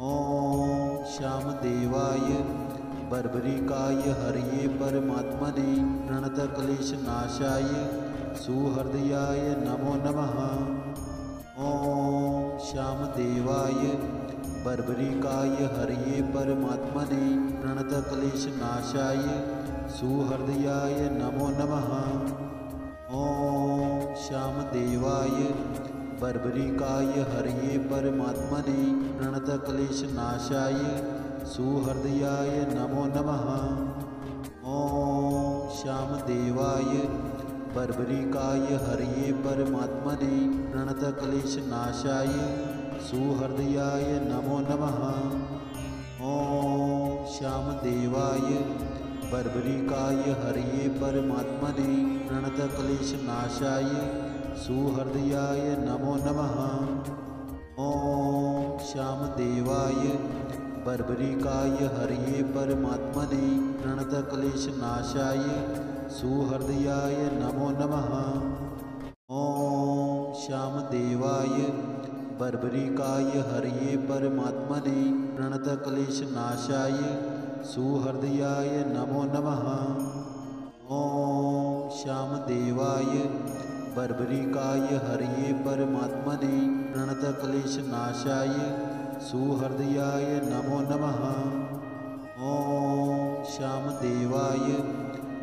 ॐ श्यामदेवाय बर्बरिकाय हरये परमात्मने प्रणतक्लेशनाशाय सुहृदयाय नमो नमः। ॐ श्यामदेवाय बर्बरिकाय हरये परमात्मने प्रणतक्लेशनाशाय सुहृदयाय नमो नमः। ॐ श्यामदेवाय बर्बरिकाय हरये परमात्मने प्रणतक्लेशनाशाय सुहृदयाय नमो नमः। ॐ श्यामदेवाय बर्बरिकाय हरये परमात्मने प्रणतक्लेशनाशाय सुहृदयाय नमो नमः। ॐ श्यामदेवाय बर्बरिकाय हरये परमात्मने प्रणतक्लेशनाशाय सुहृदयाय नमो नमः। ॐ श्यामदेवाय बर्बरिकाय हरये परमात्मने प्रणतक्लेशनाशाय सुहृदयाय नमो नमः। ॐ श्यामदेवाय बर्बरिकाय हरये परमात्मने प्रणतक्लेशनाशाय सुहृदयाय नमो नमः। ॐ श्यामदेवाय बर्बरिकाय हरये परमात्मने प्रणतक्लेशनाशाय सुहृदयाय नमो नमः। ॐ श्यामदेवाय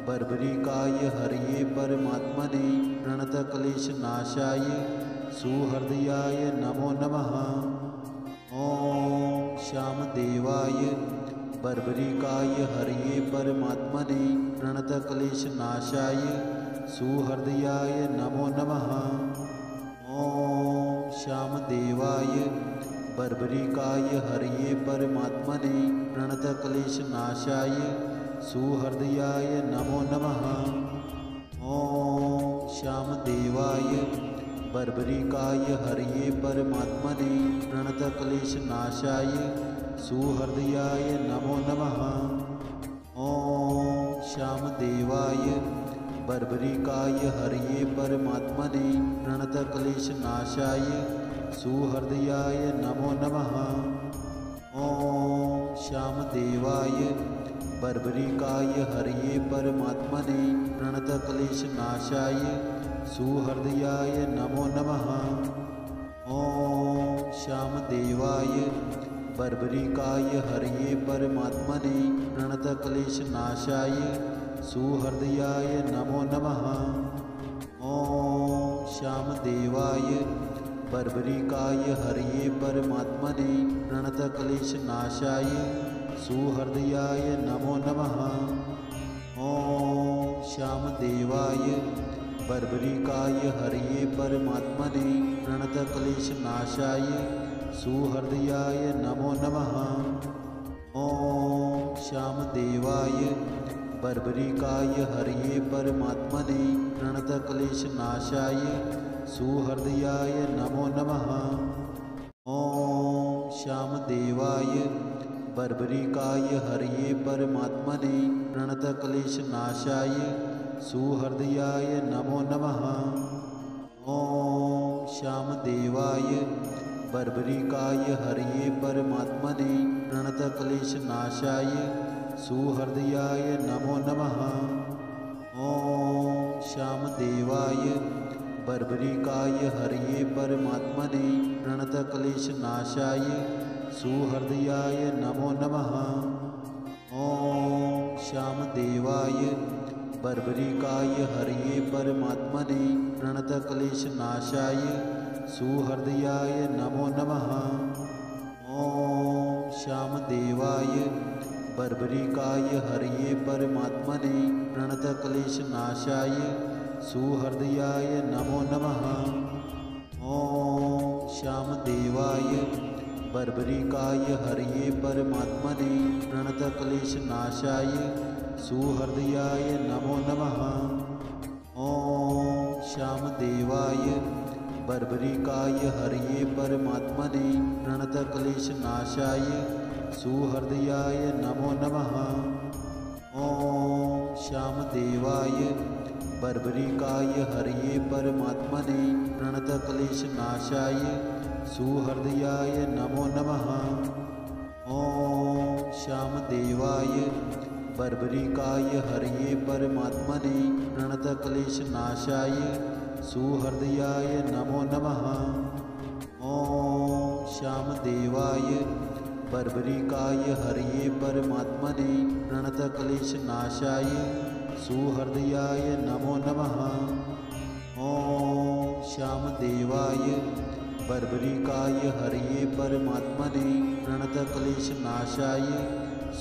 बर्बरिकाय हरये परमात्मने प्रणतक्लेशनाशाय सुहृदयाय नमो नमः। ॐ श्यामदेवाय बर्बरिकाय हरये परमात्मने प्रणतक्लेशनाशाय सुहृदयाय नमो नमः। ॐ श्यामदेवाय बर्बरिकाय हरये परमात्मने प्रणतक्लेशनाशाय सुहृदयाय नमो नमः। ॐ श्यामदेवाय बर्बरिकाय हरये परमात्मने प्रणतक्लेशनाशाय सुहृदयाय नमो नमः। ॐ श्यामदेवाय बर्बरिकाय हरये परमात्मने प्रणतक्लेशनाशाय सुहृदयाय नमो नमः। ॐ श्यामदेवाय बर्बरिकाय हरये परमात्मने प्रणतक्लेशनाशाय सुहृदयाय नमो नमः। ॐ श्यामदेवाय बर्बरिकाय हरये परमात्मने प्रणतक्लेशनाशाय सुहृदयाय नमो नमः। ॐ श्यामदेवाय बर्बरिकाय हरये परमात्मने प्रणतक्लेशनाशाय सुहृदयाय नमो नमः। ॐ श्यामदेवाय बर्बरिकाय हरये परमात्मने प्रणतक्लेशनाशाय सुहृदयाय नमो नमः। ॐ श्यामदेवाय बर्बरिकाय हरये परमात्मने प्रणतक्लेशनाशाय सुहृदयाय नमो नमः। ॐ श्यामदेवाय बर्बरिकाय हरये परमात्मने प्रणतक्लेशनाशाय सुहृदयाय नमो नमः। ॐ श्यामदेवाय बर्बरिकाय हरये परमात्मने प्रणतक्लेशनाशाय सुहृदयाय नमो नमः। ॐ श्यामदेवाय बर्बरिकाय हरये परमात्मने प्रणतक्लेशनाशाय सुहृदयाय नमो नमः। ॐ श्यामदेवाय बर्बरिकाय हरये परमात्मने प्रणतक्लेशनाशाय सुहृदयाय नमो नमः। ॐ श्यामदेवाय बर्बरिकाय हरये परमात्मने प्रणतक्लेशनाशाय सुहृदयाय नमो नमः। ॐ श्यामदेवाय बर्बरिकाय हरये परमात्मने प्रणतक्लेशनाशाय सुहृदयाय नमो नमः। ॐ श्यामदेवाय बर्बरिकाय हरये परमात्मने प्रणतक्लेशनाशाय सुहृदयाय नमो नमः। ॐ श्यामदेवाय बर्बरिकाय हरये परमात्मने प्रणतक्लेशनाशाय सुहृदयाय नमो नमः। ॐ श्यामदेवाय बर्बरिकाय हरये परमात्मने प्रणतक्लेशनाशाय सुहृदयाय नमो नमः। ॐ श्यामदेवाय बर्बरिकाय हरये परमात्मने प्रणतक्लेशनाशाय सुहृदयाय नमो नमः। ॐ श्यामदेवाय बर्बरिकाय हरये परमात्मने प्रणतक्लेशनाशाय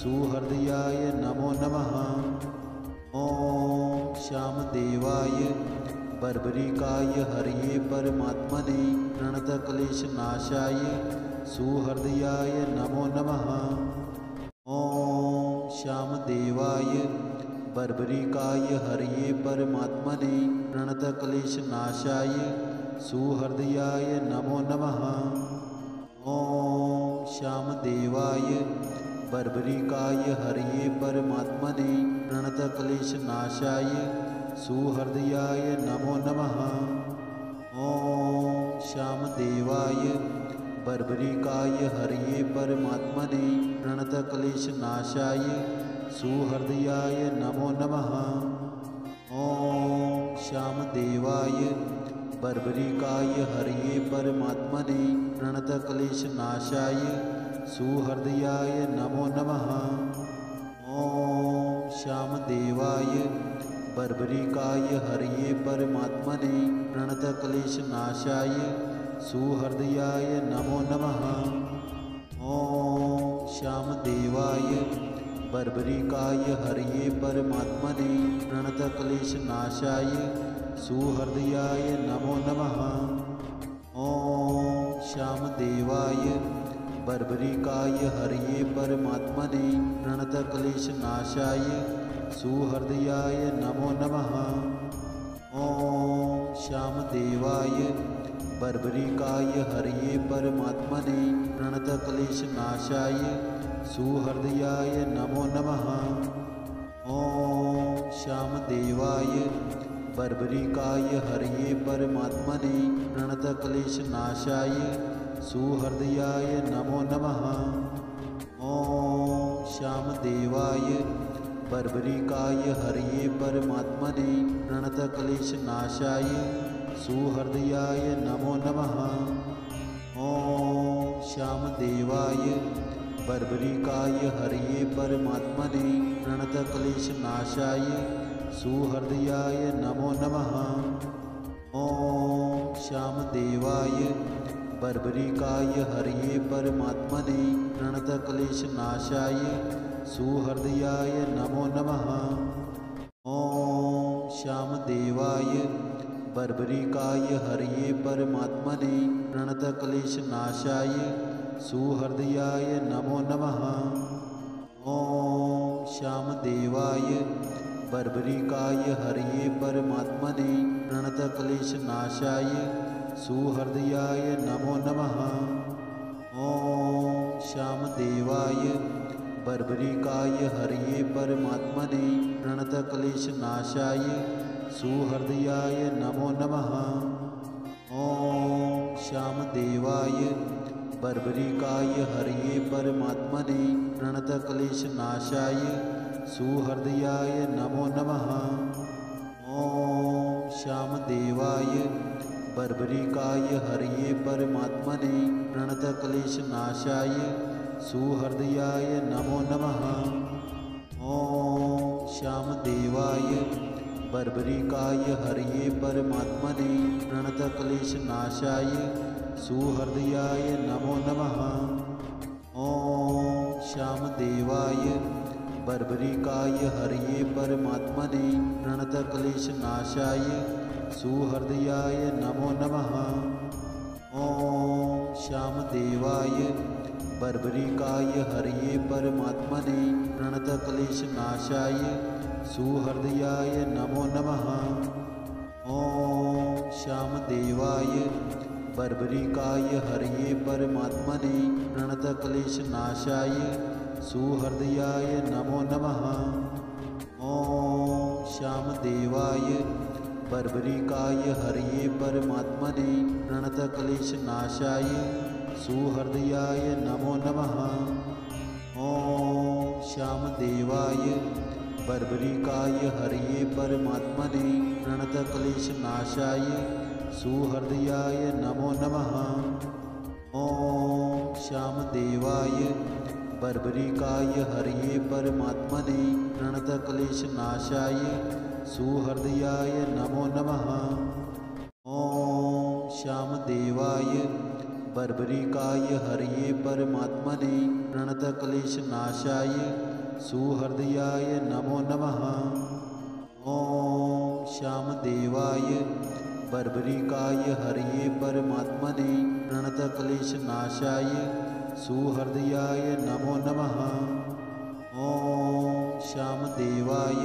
सुहृदयाय नमो नमः। ॐ श्यामदेवाय बर्बरिकाय हरये परमात्मने प्रणतक्लेशनाशाय सुहृदयाय नमो नमः। ॐ श्यामदेवाय बर्बरिकाय हरये परमात्मने प्रणतक्लेशनाशाय सुहृदयाय नमो नमः। ॐ श्यामदेवाय बर्बरिकाय हरये परमात्मने प्रणतक्लेशनाशाय सुहृदयाय नमो नमः। ॐ श्यामदेवाय बर्बरिकाय हरये परमात्मने प्रणतक्लेशनाशाय सुहृदयाय नमो नमः। ॐ श्यामदेवाय बर्बरिकाय हरये परमात्मने प्रणतक्लेशनाशाय सुहृदयाय नमो नमः। ॐ श्यामदेवाय बर्बरिकाय हरये परमात्मने प्रणतक्लेशनाशाय सुहृदयाय नमो नमः। ॐ श्यामदेवाय बर्बरिकाय हरये परमात्मने प्रणतक्लेशनाशाय सुहृदयाय नमो नमः। ॐ श्यामदेवाय बर्बरिकाय हरये परमात्मने प्रणतक्लेशनाशाय सुहृदयाय नमो नमः। ॐ श्यामदेवाय बर्बरिकाय हरये परमात्मने प्रणतक्लेशनाशाय सुहृदयाय नमो नमः। ॐ श्यामदेवाय बर्बरिकाय हरये परमात्मने प्रणतक्लेशनाशाय सुहृदयाय नमो नमः। ॐ श्यामदेवाय बर्बरिकाय हरये परमात्मने प्रणतक्लेशनाशाय सुहृदयाय नमो नमः। ॐ श्यामदेवाय बर्बरिकाय हरये परमात्मने प्रणतक्लेशनाशाय सुहृदयाय नमो नमः। ॐ श्यामदेवाय बर्बरिकाय हरये परमात्मने प्रणतक्लेशनाशाय सुहृदयाय नमो नमः। ॐ श्यामदेवाय बर्बरिकाय हरये परमात्मने प्रणतक्लेशनाशाय सुहृदयाय नमो नमः। ॐ श्यामदेवाय बर्बरिकाय हरये परमात्मने प्रणतक्लेशनाशाय सुहृदयाय नमो नमः। ॐ श्यामदेवाय बर्बरिकाय हरये परमात्मने प्रणतक्लेशनाशाय सुहृदयाय नमो नमः। ॐ श्यामदेवाय बर्बरिकाय हरये परमात्मने प्रणतक्लेशनाशाय सुहृदयाय नमो नमः। ॐ श्यामदेवाय बर्बरिकाय हरये परमात्मने प्रणतक्लेशनाशाय सुहृदयाय नमो नमः। ॐ श्यामदेवाय बर्बरिकाय हरये परमात्मने प्रणतक्लेशनाशाय सुहृदयाय नमो नमः। ॐ श्यामदेवाय बर्बरिकाय हरये परमात्मने प्रणतक्लेशनाशाय सुहृदयाय नमो नमः। ॐ श्यामदेवाय बर्बरिकाय हरये परमात्मने प्रणतक्लेशनाशाय सुहृदयाय नमो नमः। ॐ श्यामदेवाय बर्बरिकाय हरये परमात्मने प्रणतक्लेशनाशाय सुहृदयाय नमो नमः। ॐ श्यामदेवाय बर्बरिकाय हरये परमात्मने प्रणतक्लेशनाशाय सुहृदयाय नमो नमः। ॐ श्यामदेवाय बर्बरिकाय हरये परमात्मने प्रणतक्लेशनाशाय सुहृदयाय नमो नमः। ॐ श्यामदेवाय बर्बरिकाय हरये परमात्मने प्रणतक्लेशनाशाय सुहृदयाय नमो नमः। ॐ श्यामदेवाय बर्बरिकाय हरये परमात्मने प्रणतक्लेशनाशाय सुहृदयाय नमो नमः। ॐ श्यामदेवाय बर्बरिकाय हरये परमात्मने प्रणतक्लेशनाशाय सुहृदयाय नमो नमः। ॐ श्यामदेवाय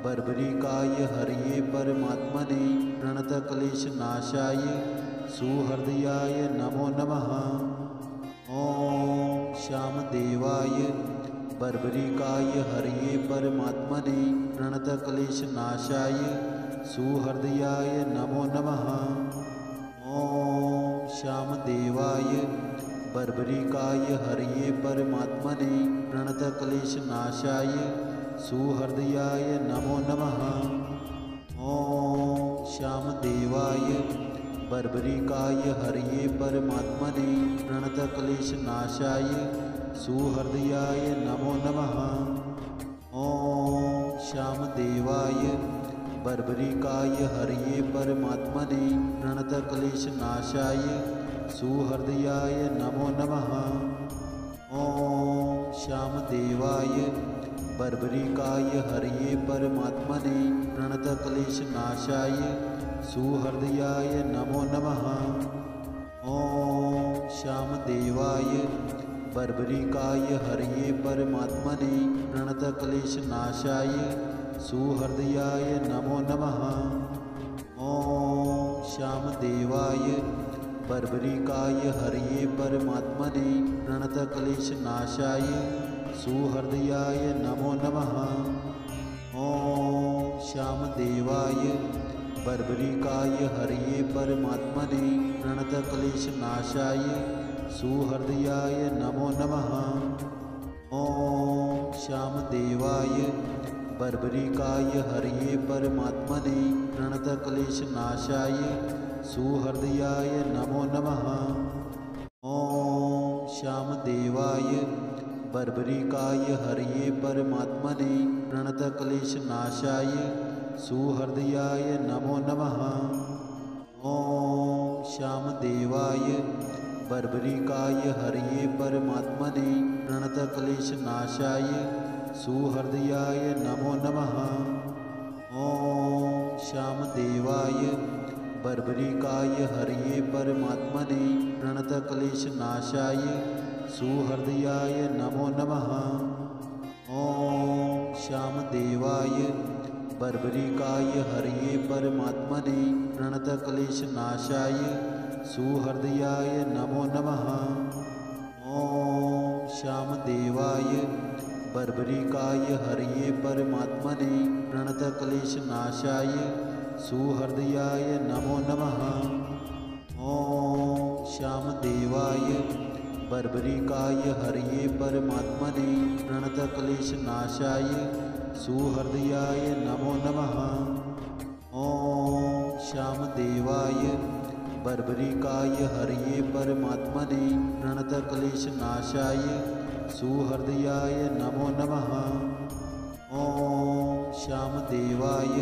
बर्बरिकाय हरये परमात्मने प्रणतक्लेशनाशाय सुहृदयाय नमो नमः। ॐ श्यामदेवाय बर्बरिकाय हरये परमात्मने प्रणतक्लेशनाशाय सुहृदयाय नमो नमः। ॐ श्यामदेवाय बर्बरिकाय हरये परमात्मने प्रणतक्लेशनाशाय सुहृदयाय नमो नमः। ॐ श्यामदेवाय बर्बरिकाय हरये परमात्मने प्रणतक्लेशनाशाय सुहृदयाय नमो नमः। ॐ श्यामदेवाय बर्बरिकाय हरये परमात्मने प्रणतक्लेशनाशाय सुहृदयाय नमो नमः। ॐ श्यामदेवाय बर्बरिकाय हरये परमात्मने प्रणतक्लेशनाशाय सुहृदयाय नमो नमः। ॐ श्यामदेवाय बर्बरिकाय हरये परमात्मने प्रणतक्लेशनाशाय सुहृदयाय नमो नमः। ॐ श्यामदेवाय बर्बरिकाय हरये परमात्मने प्रणतक्लेशनाशाय सुहृदयाय नमो नमः। ॐ श्यामदेवाय बर्बरिकाय हरये परमात्मने प्रणतक्लेशनाशाय सुहृदयाय नमो नमः। ॐ श्यामदेवाय बर्बरिकाय हरये परमात्मने प्रणतक्लेशनाशाय सुहृदयाय नमो नमः। ॐ श्यामदेवाय बर्बरिकाय हरये परमात्मने प्रणतक्लेशनाशाय सुहृदयाय नमो नमः। ॐ श्यामदेवाय बर्बरिकाय हरये परमात्मने प्रणतक्लेशनाशाय सुहृदयाय नमो नमः। ॐ श्यामदेवाय बर्बरिकाय हरये परमात्मने प्रणतक्लेशनाशाय सुहृदयाय नमो नमः। ॐ श्यामदेवाय बर्बरिकाय हरये परमात्मने प्रणतक्लेशनाशाय सुहृदयाय नमो नमः। ॐ श्यामदेवाय बर्बरिकाय हरये परमात्मने प्रणतक्लेशनाशाय सुहृदयाय नमो नमः। ॐ श्यामदेवाय बर्बरिकाय हरये परमात्मने प्रणतक्लेशनाशाय सुहृदयाय नमो नमः। ॐ श्यामदेवाय बर्बरिकाय हरये परमात्मने प्रणतक्लेशनाशाय सुहृदयाय नमो नमः। ॐ श्यामदेवाय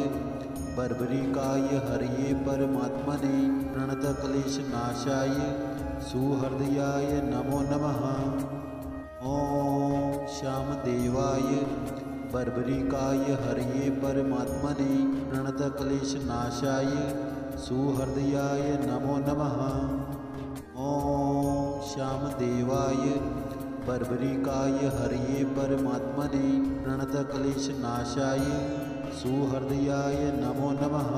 बर्बरिकाय हरये परमात्मने प्रणतक्लेशनाशाय सुहृदयाय नमो नमः। ॐ श्यामदेवाय बर्बरिकाय हरये परमात्मने प्रणतक्लेशनाशाय सुहृदयाय नमो नमः। ॐ श्यामदेवाय बर्बरिकाय हरये परमात्मने प्रणतक्लेशनाशाय सुहृदयाय नमो नमः।